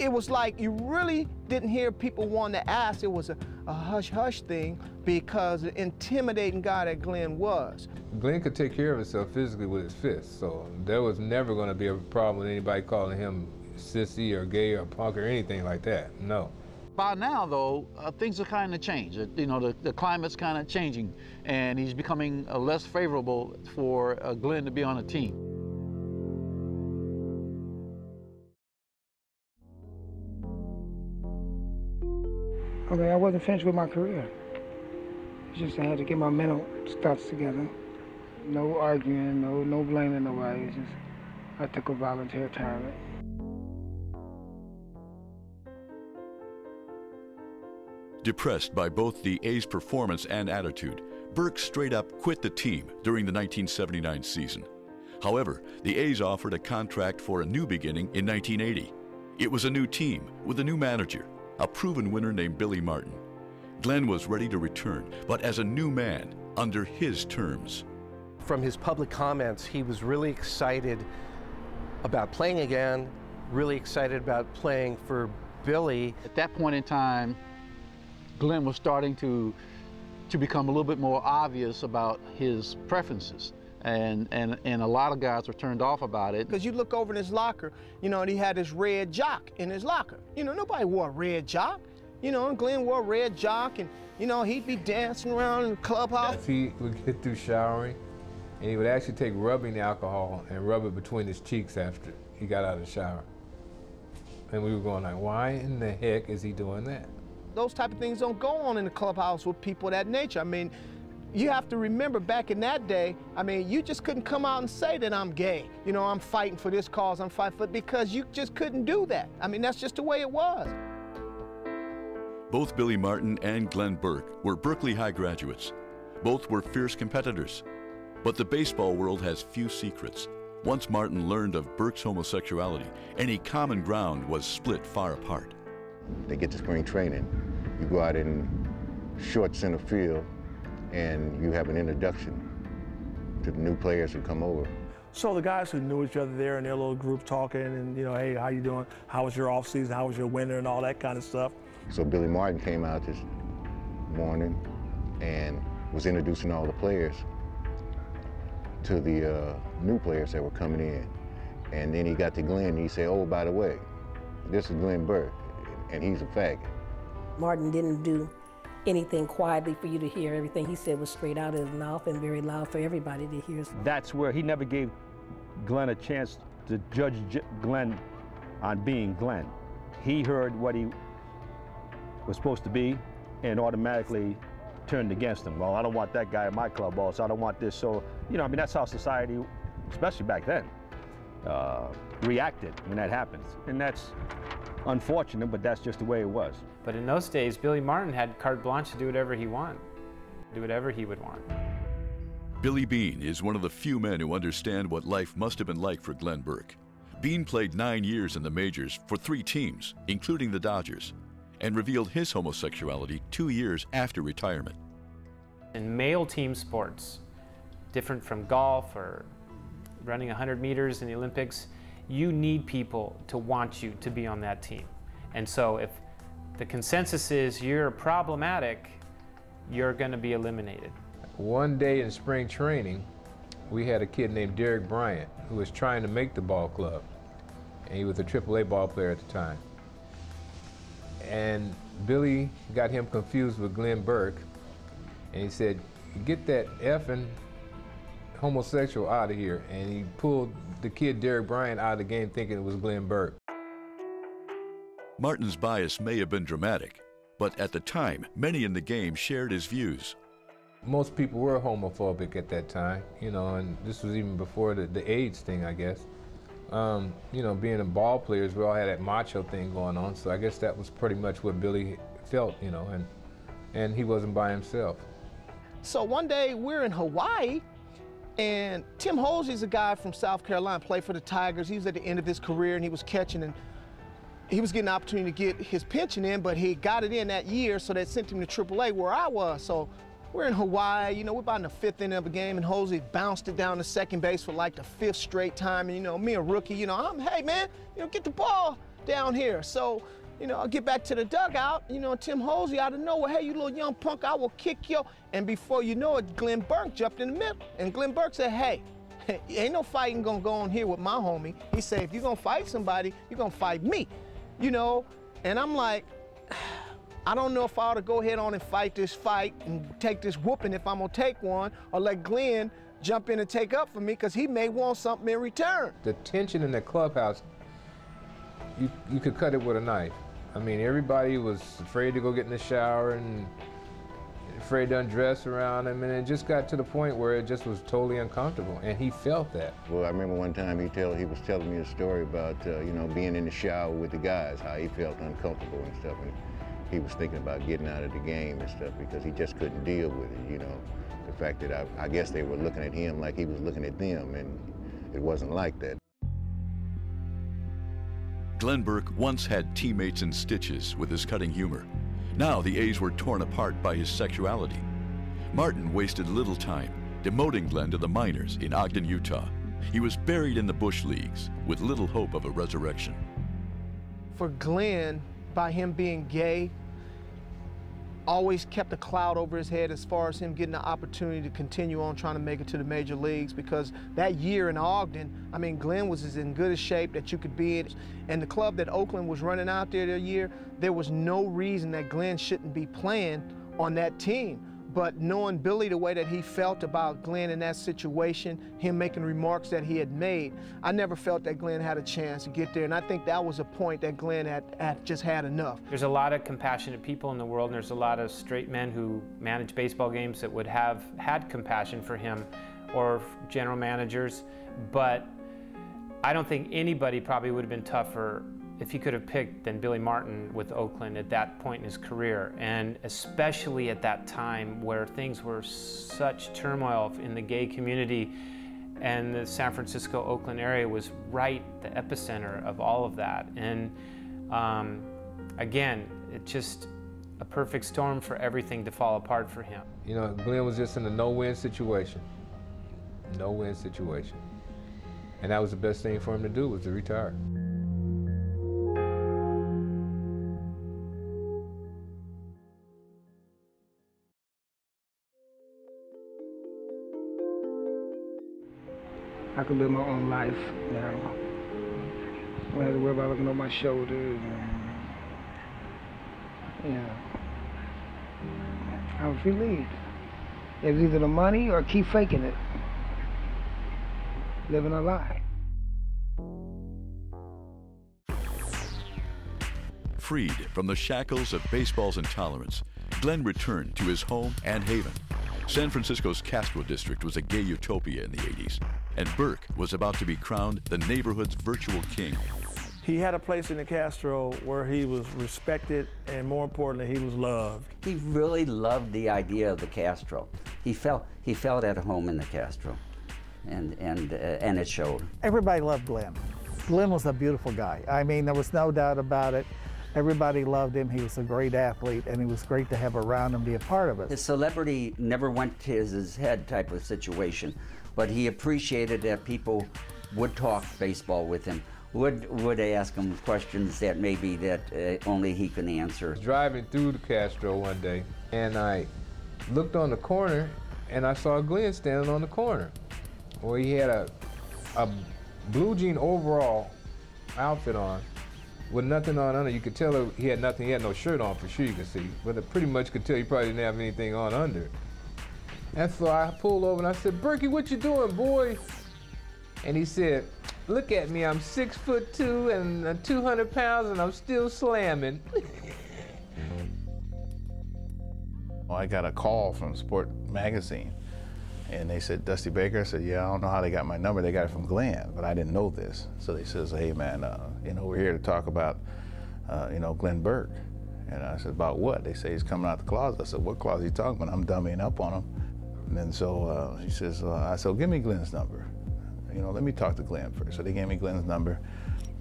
it was like you really didn't hear people wanting to ask. It was a hush-hush thing because of the intimidating guy that Glenn was. Glenn could take care of himself physically with his fists, so there was never going to be a problem with anybody calling him sissy or gay or punk or anything like that, no. By now, though, things are kind of changed. You know, the climate's kind of changing, and he's becoming less favorable for Glenn to be on a team. Okay, I wasn't finished with my career. It's just I had to get my mental stuff together. No arguing, no blaming nobody. It's just I took a voluntary retirement. Depressed by both the A's performance and attitude, Burke straight up quit the team during the 1979 season. However, the A's offered a contract for a new beginning in 1980. It was a new team with a new manager, a proven winner named Billy Martin. Glenn was ready to return, but as a new man, under his terms. From his public comments, he was really excited about playing again, really excited about playing for Billy. At that point in time, Glenn was starting to become a little bit more obvious about his preferences. And a lot of guys were turned off about it. Because you look over in his locker, you know, and he had this red jock in his locker. You know, nobody wore a red jock. You know, and Glenn wore a red jock, and, you know, he'd be dancing around in the clubhouse. He would get through showering, and he would actually take rubbing alcohol and rub it between his cheeks after he got out of the shower. And we were going like, why in the heck is he doing that? Those type of things don't go on in the clubhouse with people of that nature. I mean, you have to remember back in that day, I mean, you just couldn't come out and say that I'm gay. You know, I'm fighting for this cause, I'm fighting for it, because you just couldn't do that. I mean, that's just the way it was. Both Billy Martin and Glenn Burke were Berkeley High graduates. Both were fierce competitors. But the baseball world has few secrets. Once Martin learned of Burke's homosexuality, any common ground was split far apart. They get to spring training. You go out in short center field, and you have an introduction to the new players who come over. So the guys who knew each other there in their little group talking and, you know, hey, how you doing? How was your off season? How was your winter and all that kind of stuff. So Billy Martin came out this morning, and was introducing all the players to the new players that were coming in. And then he got to Glenn and he said, oh, by the way, this is Glenn Burke, and he's a faggot. Martin didn't do anything quietly for you to hear. Everything he said was straight out of his mouth and very loud for everybody to hear. That's where he never gave Glenn a chance to judge Glenn on being Glenn. He heard what he was supposed to be and automatically turned against him. Well, I don't want that guy in my club, so I don't want this. So, you know, I mean, that's how society, especially back then, reacted when that happens. And that's unfortunate, but that's just the way it was. But in those days, Billy Martin had carte blanche to do whatever he wanted, do whatever he would want. Billy Beane is one of the few men who understand what life must have been like for Glenn Burke. Beane played 9 years in the majors for 3 teams, including the Dodgers, and revealed his homosexuality 2 years after retirement. In male team sports, different from golf or running 100 meters in the Olympics, you need people to want you to be on that team. And so if the consensus is you're problematic, you're going to be eliminated. One day in spring training, we had a kid named Derek Bryant who was trying to make the ball club. And he was a AAA ball player at the time. And Billy got him confused with Glenn Burke. And he said, get that effing homosexual out of here. And he pulled the kid Derek Bryant out of the game thinking it was Glenn Burke. Martin's bias may have been dramatic, but at the time, many in the game shared his views. Most people were homophobic at that time, you know, and this was even before the AIDS thing, I guess. You know, being a ball players, we all had that macho thing going on, so I guess that was pretty much what Billy felt, you know, and he wasn't by himself. So one day we're in Hawaii, and Tim Holsey's a guy from South Carolina, played for the Tigers. He was at the end of his career, and he was catching, and he was getting an opportunity to get his pension in, but he got it in that year, so they sent him to AAA where I was. So we're in Hawaii, you know, we're about in the 5th inning of a game, and Holsey bounced it down to second base for like the 5th straight time. And, you know, me, a rookie, you know, hey, man, you know, get the ball down here. So, you know, I'll get back to the dugout, you know, Tim Holsey out of nowhere, hey, you little young punk, I will kick you. And before you know it, Glenn Burke jumped in the middle. And Glenn Burke said, hey, ain't no fighting gonna go on here with my homie. He said, if you're gonna fight somebody, you're gonna fight me, you know? And I'm like, I don't know if I ought to go ahead on and fight this fight and take this whooping if I'm gonna take one, or let Glenn jump in and take up for me, because he may want something in return. The tension in the clubhouse, you could cut it with a knife. I mean, everybody was afraid to go get in the shower and afraid to undress around him, and it just got to the point where it just was totally uncomfortable, and he felt that. Well, I remember one time he was telling me a story about, you know, being in the shower with the guys, how he felt uncomfortable and stuff. And he was thinking about getting out of the game and stuff because he just couldn't deal with it, you know. The fact that I guess they were looking at him like he was looking at them, and it wasn't like that. Glenn Burke once had teammates in stitches with his cutting humor. Now the A's were torn apart by his sexuality. Martin wasted little time, demoting Glenn to the minors in Ogden, Utah. He was buried in the bush leagues with little hope of a resurrection. For Glenn, by him being gay, always kept a cloud over his head as far as him getting the opportunity to continue on trying to make it to the major leagues, because that year in Ogden, I mean, Glenn was as in good a shape that you could be in. And the club that Oakland was running out there that year, there was no reason that Glenn shouldn't be playing on that team. But knowing Billy the way that he felt about Glenn in that situation, him making remarks that he had made, I never felt that Glenn had a chance to get there. And I think that was a point that Glenn had just had enough. There's a lot of compassionate people in the world, and there's a lot of straight men who manage baseball games that would have had compassion for him, or general managers. But I don't think anybody probably would have been tougher if he could have picked than Billy Martin with Oakland at that point in his career, and especially at that time where things were such turmoil in the gay community, and the San Francisco, Oakland area was right the epicenter of all of that. And again, it's just a perfect storm for everything to fall apart for him. You know, Glenn was just in a no-win situation. No-win situation. And that was the best thing for him to do, was to retire. I could live my own life now. I don't have to worry about looking on my shoulders. I was relieved. It was either the money or keep faking it. Living a lie. Freed from the shackles of baseball's intolerance, Glenn returned to his home and haven. San Francisco's Castro district was a gay utopia in the 80s, and Burke was about to be crowned the neighborhood's virtual king. He had a place in the Castro where he was respected, and more importantly, he was loved. He really loved the idea of the Castro. He felt at home in the Castro, and it showed. Everybody loved Glenn. Glenn was a beautiful guy. I mean, there was no doubt about it. Everybody loved him. He was a great athlete, and he was great to have around and be a part of it. His celebrity never went to his head type of situation, but he appreciated that people would talk baseball with him, would ask him questions that maybe that only he can answer. I was driving through the Castro one day, and I looked on the corner, and I saw Glenn standing on the corner. Well, he had a blue jean overall outfit on, with nothing on under. You could tell he had nothing. He had no shirt on for sure, you could see. But I pretty much could tell he probably didn't have anything on under. And so I pulled over and I said, "Berkey, what you doing, boy?" And he said, "Look at me, I'm 6'2" and 200 pounds and I'm still slamming." I got a call from Sport Magazine, and they said, "Dusty Baker." I said, "Yeah, I don't know how they got my number. They got it from Glenn, but I didn't know this." So they says, "Hey man, we're here to talk about, Glenn Burke." And I said, "About what?" They say he's coming out the closet. I said, "What closet are you talking about?" I'm dummying up on him. And then so he says, I said, "Give me Glenn's number. Let me talk to Glenn first." So they gave me Glenn's number.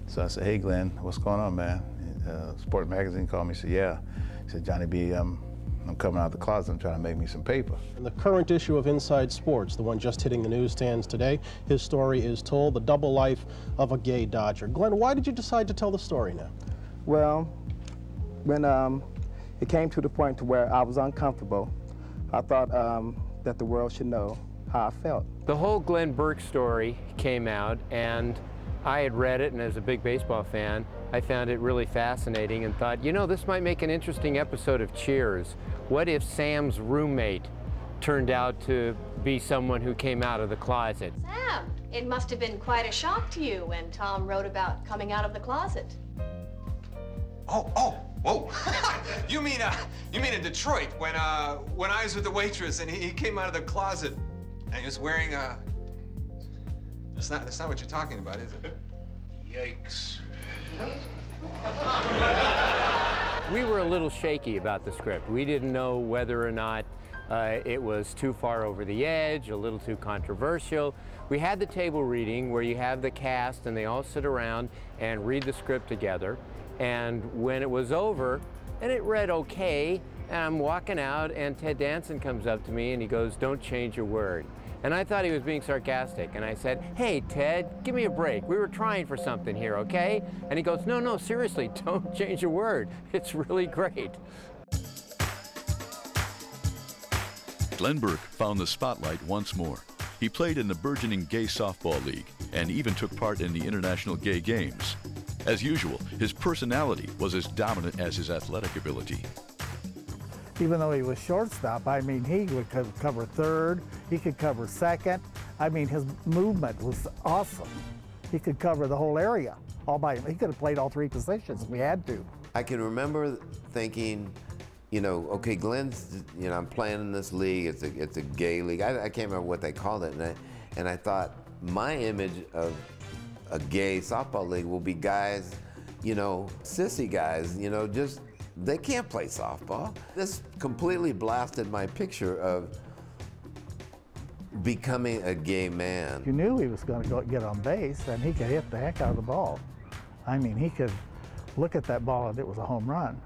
So I said, "Hey Glenn, what's going on, man?" Sport Magazine called me and said, "Yeah." He said, "Johnny B, I'm coming out of the closet. I'm trying to make me some paper." In the current issue of Inside Sports, the one just hitting the newsstands today, his story is told, the double life of a gay Dodger. Glenn, why did you decide to tell the story now? Well, when it came to the point to where I was uncomfortable, I thought that the world should know how I felt. The whole Glenn Burke story came out, and I had read it, and as a big baseball fan, I found it really fascinating and thought, this might make an interesting episode of Cheers. What if Sam's roommate turned out to be someone who came out of the closet? Sam, it must have been quite a shock to you when Tom wrote about coming out of the closet. Whoa. You mean in Detroit when I was with the waitress and he came out of the closet and he was wearing That's not what you're talking about, is it? Yikes. We were a little shaky about the script. We didn't know whether or not it was too far over the edge, a little too controversial. We had the table reading where you have the cast and they all sit around and read the script together. And when it was over, and it read okay, and I'm walking out and Ted Danson comes up to me and he goes, "Don't change a word." And I thought he was being sarcastic, and I said, "Hey, Ted, give me a break. We were trying for something here, okay?" And he goes, No, seriously, don't change a word. It's really great." Glenn Burke found the spotlight once more. He played in the burgeoning Gay Softball League and even took part in the International Gay Games. As usual, his personality was as dominant as his athletic ability. Even though he was shortstop, I mean, he would cover third, he could cover second. I mean, his movement was awesome. He could cover the whole area all by him. He could have played all three positions if we had to. I can remember thinking, okay, Glenn's, I'm playing in this league, it's a gay league. I can't remember what they called it, and I thought my image of a gay softball league will be guys, sissy guys, just, they can't play softball. This completely blasted my picture of becoming a gay man. You knew he was going to go get on base, and he could hit the heck out of the ball. I mean, he could look at that ball and it was a home run.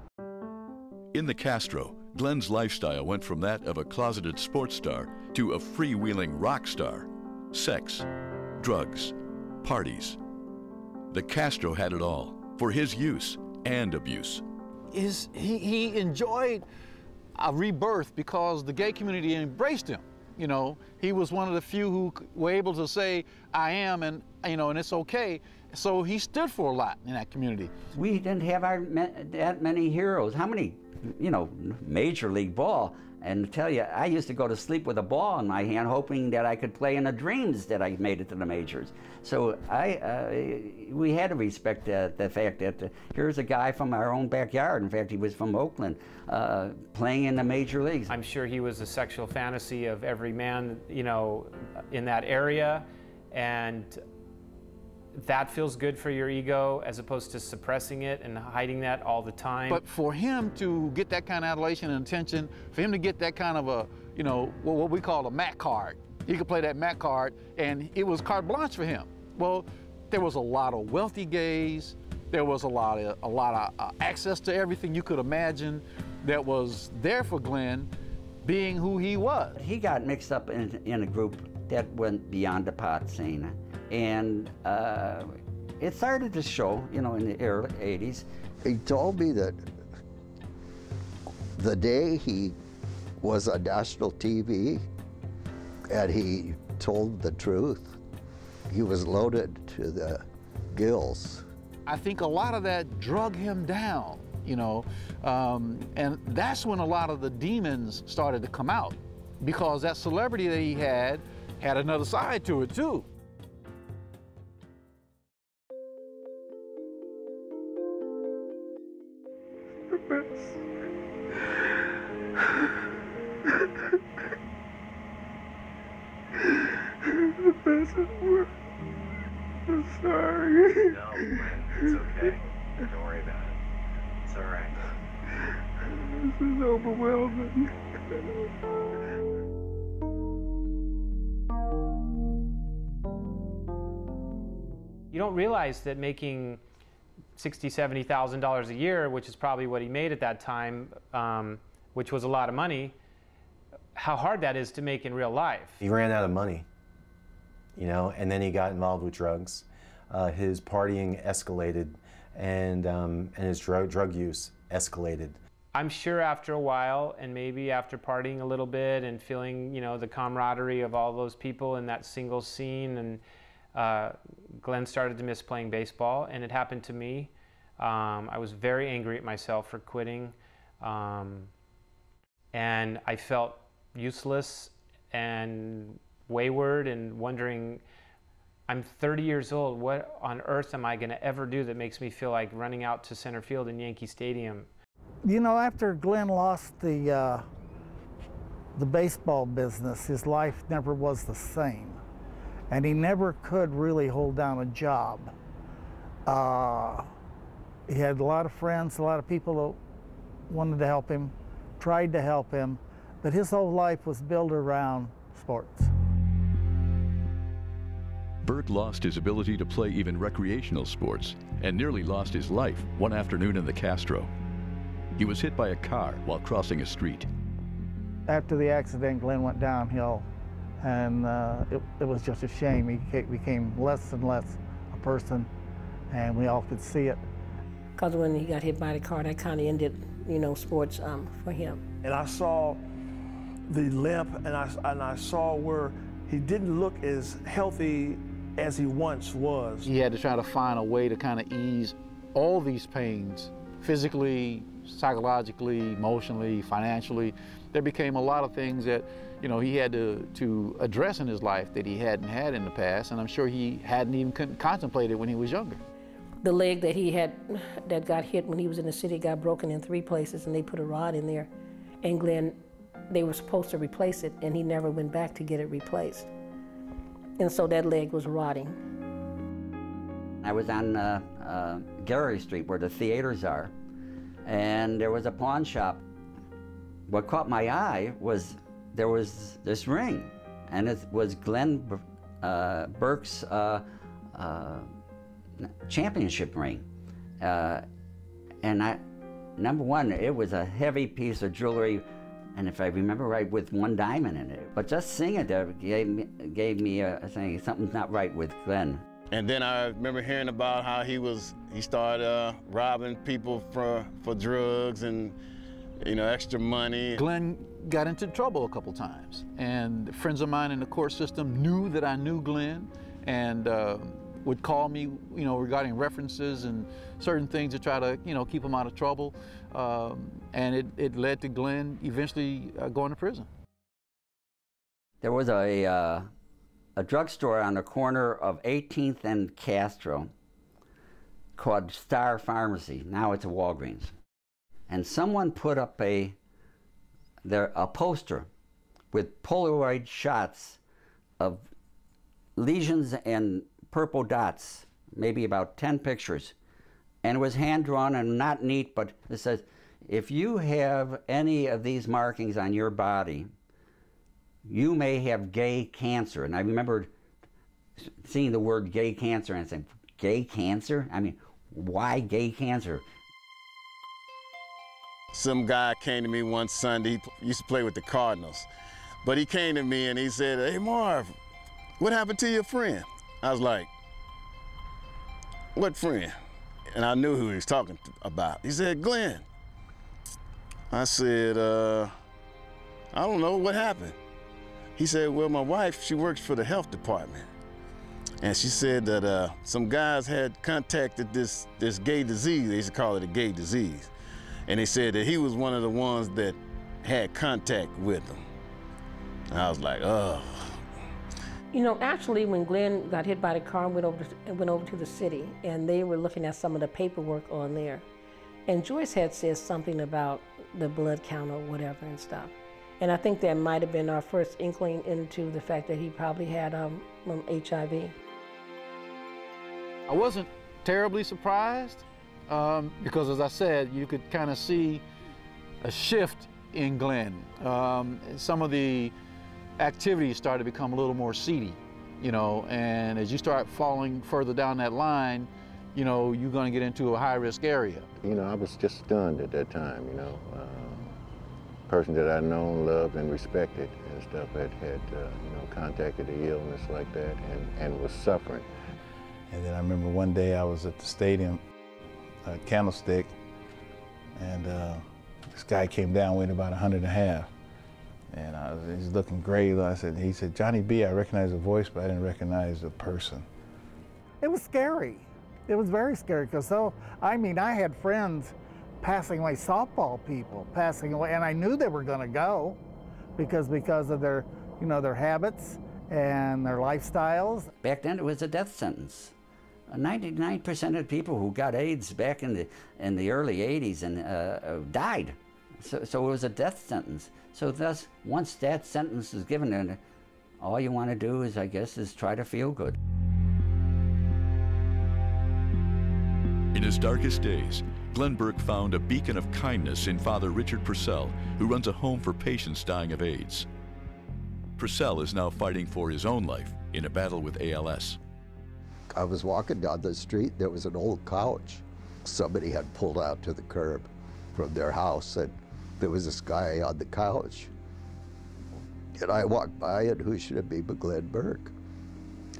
In the Castro, Glenn's lifestyle went from that of a closeted sports star to a freewheeling rock star. Sex, drugs, parties. The Castro had it all for his use and abuse. He enjoyed a rebirth because the gay community embraced him. You know, he was one of the few who were able to say, I am, and, you know, and it's okay. So he stood for a lot in that community. We didn't have that many heroes. How many, you know, Major League ball? And to tell you, I used to go to sleep with a ball in my hand, hoping that I could play in the dreams that I made it to the majors. So we had to respect the fact that here's a guy from our own backyard. In fact, he was from Oakland, playing in the major leagues. I'm sure he was a sexual fantasy of every man, you know, in that area, and that feels good for your ego as opposed to suppressing it and hiding that all the time. But for him to get that kind of adulation and attention, for him to get that kind of a, you know, what we call a MAC card, he could play that MAC card, and it was carte blanche for him. Well, there was a lot of wealthy gays. There was a lot of access to everything you could imagine that was there for Glenn, being who he was. He got mixed up in a group that went beyond the pot scene. And it started to show, you know, in the early 80s. He told me that the day he was on national TV and he told the truth, he was loaded to the gills. I think a lot of that drug him down, you know, and that's when a lot of the demons started to come out, because that celebrity that he had another side to it too. The best of work. I'm sorry. No, it's okay. Don't worry about it. It's all right. This is overwhelming. You don't realize that making $60,000, $70,000 a year, which is probably what he made at that time, which was a lot of money, how hard that is to make in real life. He ran out of money, you know, and then he got involved with drugs. His partying escalated, and his drug use escalated. I'm sure after a while, and maybe after partying a little bit and feeling, you know, the camaraderie of all those people in that single scene, and Glenn started to miss playing baseball, and it happened to me. I was very angry at myself for quitting, and I felt useless and wayward and wondering, I'm 30 years old, what on earth am I going to ever do that makes me feel like running out to center field in Yankee Stadium? You know, after Glenn lost the baseball business, his life never was the same. And he never could really hold down a job. He had a lot of friends, a lot of people that wanted to help him, tried to help him, but his whole life was built around sports. Burke lost his ability to play even recreational sports and nearly lost his life one afternoon in the Castro. He was hit by a car while crossing a street. After the accident, Glenn went downhill, and it was just a shame. He became less and less a person, and we all could see it. Because when he got hit by the car, that kind of ended, you know, sports for him. And I saw the limp, and I saw where he didn't look as healthy as he once was. He had to try to find a way to kind of ease all these pains, physically, psychologically, emotionally, financially. There became a lot of things that, you know, he had to address in his life that he hadn't had in the past, and I'm sure he hadn't even contemplated when he was younger. The leg that he had, that got hit when he was in the city, got broken in 3 places, and they put a rod in there. And Glenn, they were supposed to replace it, and he never went back to get it replaced. And so that leg was rotting. I was on Gary Street, where the theaters are, and there was a pawn shop. What caught my eye was there was this ring, and it was Glenn Burke's championship ring. And number one, it was a heavy piece of jewelry, and if I remember right, with 1 diamond in it. But just seeing it there gave me a thing, something's not right with Glenn. And then I remember hearing about how he started robbing people for drugs and, you know, extra money. Glenn got into trouble a couple times. And friends of mine in the court system knew that I knew Glenn and would call me, you know, regarding references and certain things to try to, you know, keep him out of trouble. And it led to Glenn eventually going to prison. There was a drugstore on the corner of 18th and Castro called Star Pharmacy. Now it's a Walgreens. And someone put up a poster with Polaroid shots of lesions and purple dots, maybe about 10 pictures. And it was hand-drawn and not neat, but it says, if you have any of these markings on your body, you may have gay cancer. And I remember seeing the word gay cancer and saying, gay cancer? I mean, why gay cancer? Some guy came to me one Sunday, he used to play with the Cardinals, but he came to me and he said, hey Marv, what happened to your friend? I was like, what friend? And I knew who he was talking about. He said, Glenn. I said, I don't know, what happened? He said, well, my wife, she works for the health department. And she said that some guys had contacted this gay disease. They used to call it a gay disease. And they said that he was one of the ones that had contact with them. And I was like, oh. You know, actually, when Glenn got hit by the car, went over to the city, and they were looking at some of the paperwork on there. And Joyce had said something about the blood count or whatever and stuff. And I think that might have been our first inkling into the fact that he probably had HIV. I wasn't terribly surprised because, as I said, you could kind of see a shift in Glenn. Some of the activities started to become a little more seedy, you know, and as you start falling further down that line, you know, you're going to get into a high-risk area. You know, I was just stunned at that time, you know. Person that I'd known, loved, and respected and stuff had you know, contacted the illness like that and was suffering. And then I remember one day I was at the stadium, Candlestick, and this guy came down weighing about 100.5. And he's looking great. He said, Johnny B, I recognize the voice, but I didn't recognize the person. It was scary. It was very scary because I mean, I had friends passing away, softball people passing away, and I knew they were going to go because of their, you know, their habits and their lifestyles. Back then, it was a death sentence. 99% of people who got AIDS back in the early '80s and died. So it was a death sentence. So thus, once that sentence is given, then all you want to do is, I guess, is try to feel good. In his darkest days, Glenn Burke found a beacon of kindness in Father Richard Purcell, who runs a home for patients dying of AIDS. Purcell is now fighting for his own life in a battle with ALS. I was walking down the street, there was an old couch. Somebody had pulled out to the curb from their house, and there was this guy on the couch. And I walked by, and who should it be but Glenn Burke?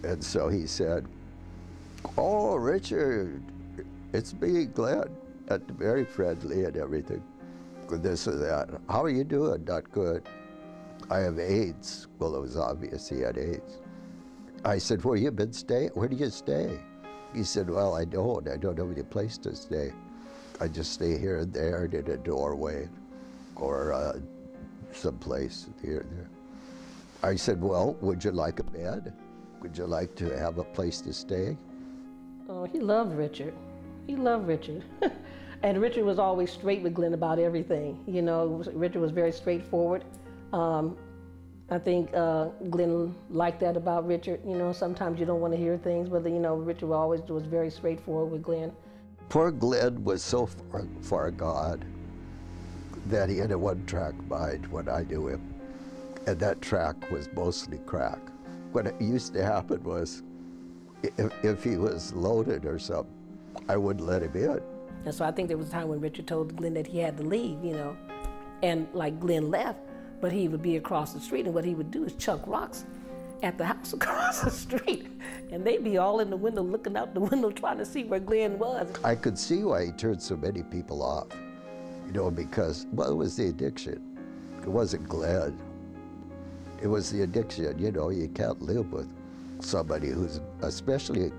And so he said, oh, Richard, it's me, Glenn. Very friendly and everything. This or that. How are you doing? Not good. I have AIDS. Well, it was obvious he had AIDS. I said, where you been staying? Where do you stay? He said, well, I don't have any place to stay. I just stay here and there in a doorway or someplace here and there. I said, well, would you like a bed? Would you like to have a place to stay? Oh, he loved Richard. He loved Richard. And Richard was always straight with Glenn about everything. You know, Richard was very straightforward. I think Glenn liked that about Richard. You know, sometimes you don't want to hear things, but you know, Richard always was very straightforward with Glenn. Poor Glenn was so far gone that he had a one-track mind when I knew him. And that track was mostly crack. What used to happen was, if he was loaded or something, I wouldn't let him in. And so I think there was a time when Richard told Glenn that he had to leave, you know. And like Glenn left, but he would be across the street, and what he would do is chuck rocks at the house across the street. And they'd be all in the window, looking out the window, trying to see where Glenn was. I could see why he turned so many people off, you know, because, well, it was the addiction. It wasn't Glenn. It was the addiction. You know, you can't live with somebody who's, especially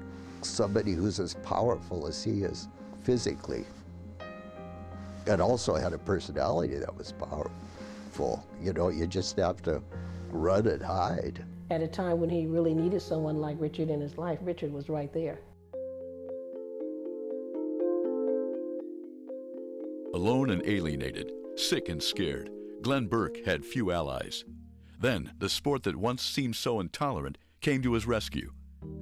somebody who's as powerful as he is physically, and also had a personality that was powerful. You know, you just have to run and hide. At a time when he really needed someone like Richard in his life, Richard was right there. Alone and alienated, sick and scared, Glenn Burke had few allies. Then, the sport that once seemed so intolerant came to his rescue.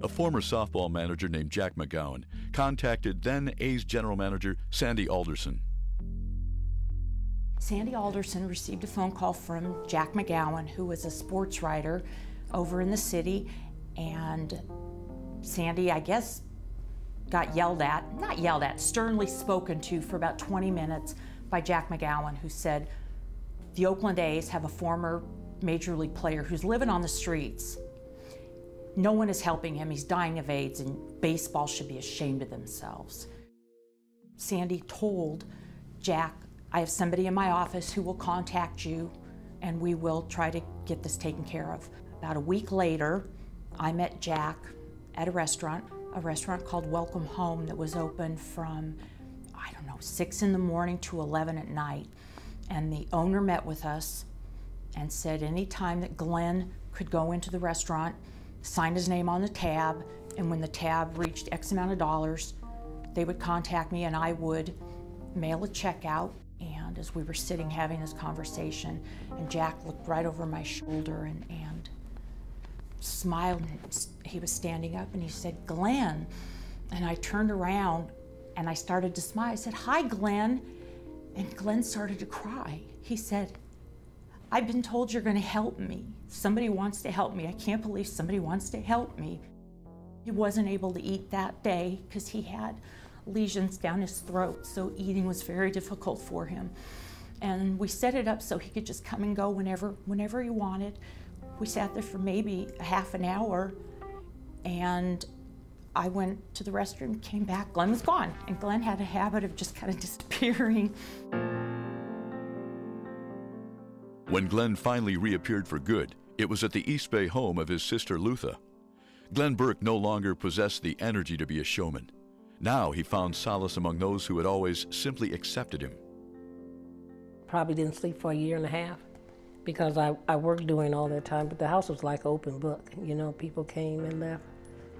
A former softball manager named Jack McGowan contacted then A's general manager Sandy Alderson. Sandy Alderson received a phone call from Jack McGowan, who was a sports writer over in the city, and Sandy, I guess, got not yelled at, sternly spoken to for about 20 minutes by Jack McGowan, who said, the Oakland A's have a former Major League player who's living on the streets. No one is helping him. He's dying of AIDS, and baseball should be ashamed of themselves. Sandy told Jack, I have somebody in my office who will contact you, and we will try to get this taken care of. About a week later, I met Jack at a restaurant called Welcome Home that was open from, 6 in the morning to 11 at night. And the owner met with us and said any time that Glenn could go into the restaurant, sign his name on the tab, and when the tab reached X amount of dollars, they would contact me and I would mail a check out. And as we were sitting having this conversation, and Jack looked right over my shoulder and smiled, and he was standing up and he said, Glenn. And I turned around and I started to smile. I said, hi, Glenn. And Glenn started to cry. He said, I've been told you're gonna help me. Somebody wants to help me. I can't believe somebody wants to help me. He wasn't able to eat that day because he had lesions down his throat, so eating was very difficult for him. And we set it up so he could just come and go whenever he wanted. We sat there for maybe a half an hour, and I went to the restroom, came back, Glenn was gone. And Glenn had a habit of just kind of disappearing. When Glenn finally reappeared for good, it was at the East Bay home of his sister Lutha. Glenn Burke no longer possessed the energy to be a showman. Now he found solace among those who had always simply accepted him. Probably didn't sleep for a year and a half because I worked during all that time, but the house was like open book. You know, people came and left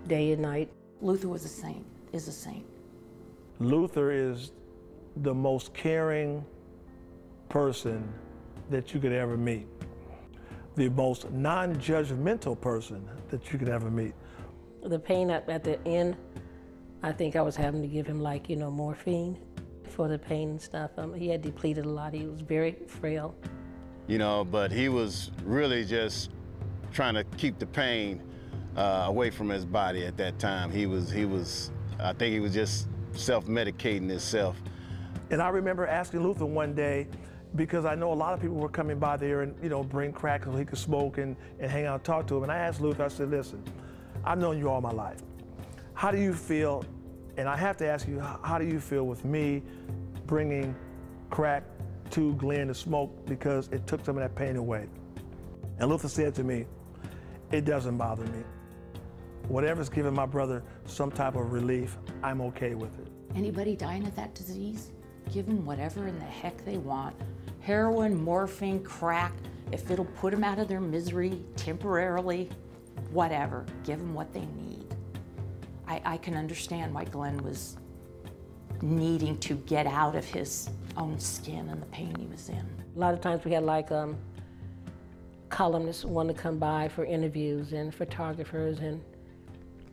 day and night. Luther was a saint, is a saint. Luther is the most caring person that you could ever meet. The most non-judgmental person that you could ever meet. The pain at the end, I think I was having to give him morphine for the pain and stuff. He had depleted a lot. He was very frail. But he was really just trying to keep the pain away from his body at that time. I think he was just self-medicating himself. And I remember asking Luther one day, because I know a lot of people were coming by there and, bring crack so he could smoke and hang out and talk to him. And I asked Luther, I said, listen, I've known you all my life. How do you feel, and I have to ask you, how do you feel with me bringing crack to Glenn to smoke because it took some of that pain away? And Luther said to me, it doesn't bother me. Whatever's giving my brother some type of relief, I'm okay with it. Anybody dying of that disease, give them whatever in the heck they want. Heroin, morphine, crack, if it'll put them out of their misery temporarily, whatever, give them what they need. I can understand why Glenn was needing to get out of his own skin and the pain he was in. A lot of times we had columnists want to come by for interviews and photographers, and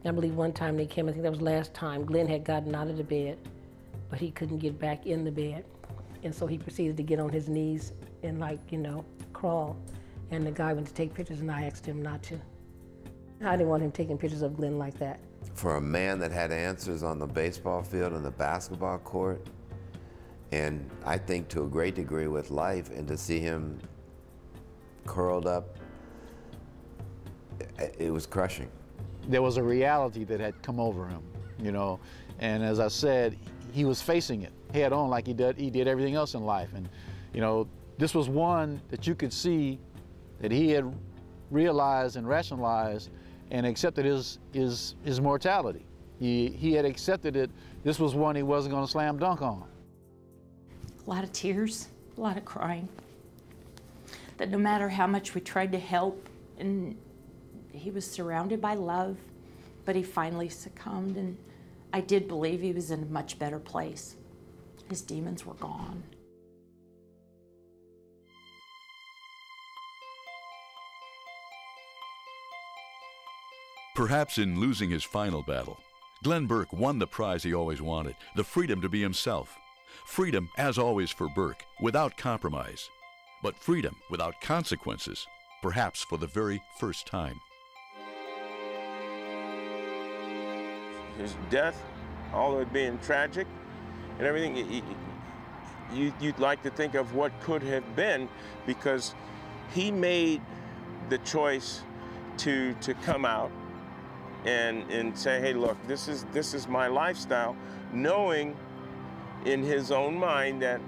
I believe one time they came, I think that was last time, Glenn had gotten out of the bed, but he couldn't get back in the bed. And so he proceeded to get on his knees and crawl. And the guy went to take pictures and I asked him not to. I didn't want him taking pictures of Glenn like that. For a man that had answers on the baseball field and the basketball court, and I think to a great degree with life, and to see him curled up, it was crushing. There was a reality that had come over him, and as I said, he was facing it head on like he did everything else in life. And, this was one that you could see that he had realized and rationalized and accepted his mortality. He had accepted it. This was one he wasn't going to slam dunk on. A lot of tears, a lot of crying. That no matter how much we tried to help, and he was surrounded by love, but he finally succumbed, and I did believe he was in a much better place. His demons were gone. Perhaps in losing his final battle, Glenn Burke won the prize he always wanted, the freedom to be himself. Freedom, as always for Burke, without compromise. But freedom without consequences, perhaps for the very first time. His death, although it being tragic and everything, you'd like to think of what could have been, because he made the choice to come out and say, hey, look, this is my lifestyle, knowing in his own mind that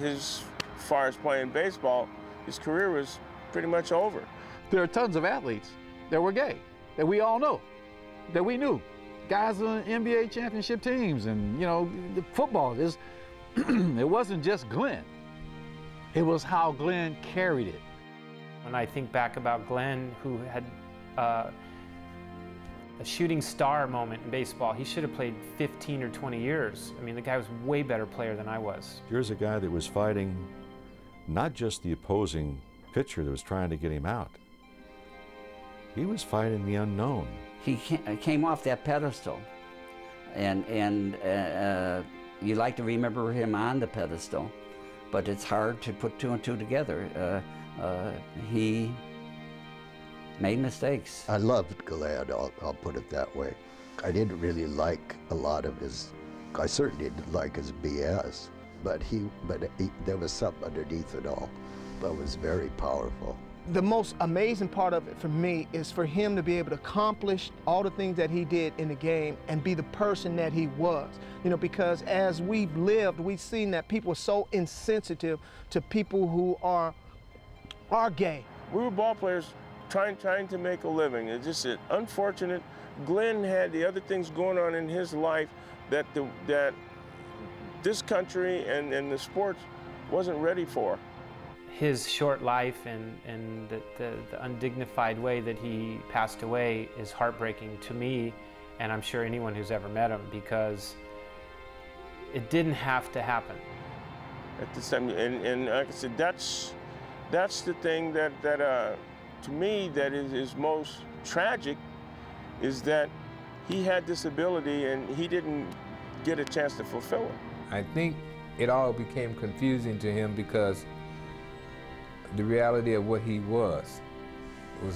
as far as playing baseball, his career was pretty much over. There are tons of athletes that were gay, that we all know, that we knew. Guys on NBA championship teams, and you know, the football is, it wasn't just Glenn. It was how Glenn carried it. When I think back about Glenn, who had a shooting star moment in baseball, he should have played 15 or 20 years. I mean, the guy was a way better player than I was. Here's a guy that was fighting not just the opposing pitcher that was trying to get him out. He was fighting the unknown. He came off that pedestal, and you like to remember him on the pedestal, but it's hard to put two and two together. He made mistakes. I loved Glenn, I'll put it that way. I didn't really like a lot of I certainly didn't like his BS, but there was something underneath it all that was very powerful. The most amazing part of it for me is for him to be able to accomplish all the things that he did in the game and be the person that he was. You know, because as we've lived, we've seen that people are so insensitive to people who are gay. We were ball players trying to make a living. It's just unfortunate. Glenn had the other things going on in his life that this country and the sports wasn't ready for. His short life and the undignified way that he passed away is heartbreaking to me, and I'm sure anyone who's ever met him, because it didn't have to happen. At the same, and like I said, that's the thing that to me that is most tragic, is that he had this ability and he didn't get a chance to fulfill it. I think it all became confusing to him because the reality of what he was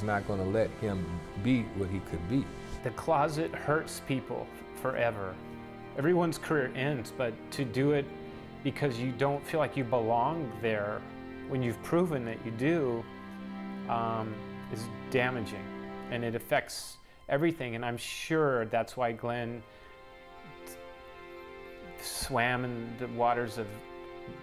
not going to let him be what he could be. The closet hurts people forever. Everyone's career ends, but to do it because you don't feel like you belong there when you've proven that you do is damaging, and it affects everything. And I'm sure that's why Glenn swam in the waters of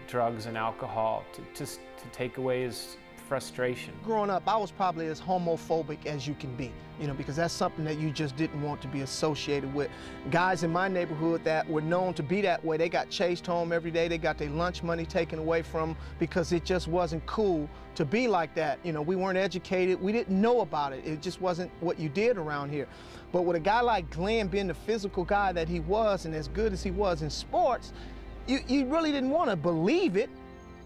drugs and alcohol to take away his frustration. Growing up, I was probably as homophobic as you can be, you know, because that's something that you just didn't want to be associated with. Guys in my neighborhood that were known to be that way, they got chased home every day. They got their lunch money taken away from them because it just wasn't cool to be like that. You know, we weren't educated. We didn't know about it. It just wasn't what you did around here. But with a guy like Glenn being the physical guy that he was, and as good as he was in sports, you really didn't want to believe it.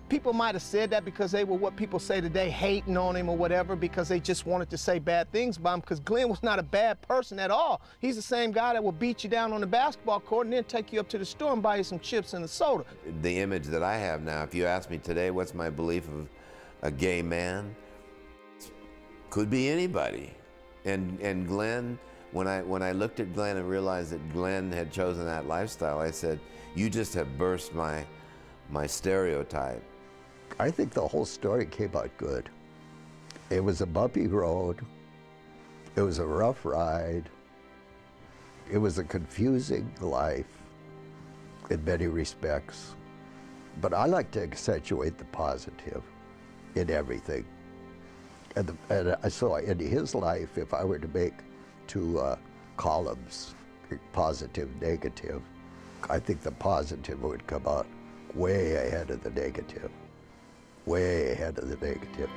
People might have said that because they were what people say today, hating on him or whatever, because they just wanted to say bad things about him, because Glenn was not a bad person at all. He's the same guy that will beat you down on the basketball court and then take you up to the store and buy you some chips and a soda. The image that I have now, if you ask me today what's my belief of a gay man, could be anybody. And Glenn, when I looked at Glenn and realized that Glenn had chosen that lifestyle, I said, you just have burst my stereotype. I think the whole story came out good. It was a bumpy road. It was a rough ride. It was a confusing life in many respects. But I like to accentuate the positive in everything. And so in his life, if I were to make two columns, positive, negative, I think the positive would come out way ahead of the negative. Way ahead of the negative.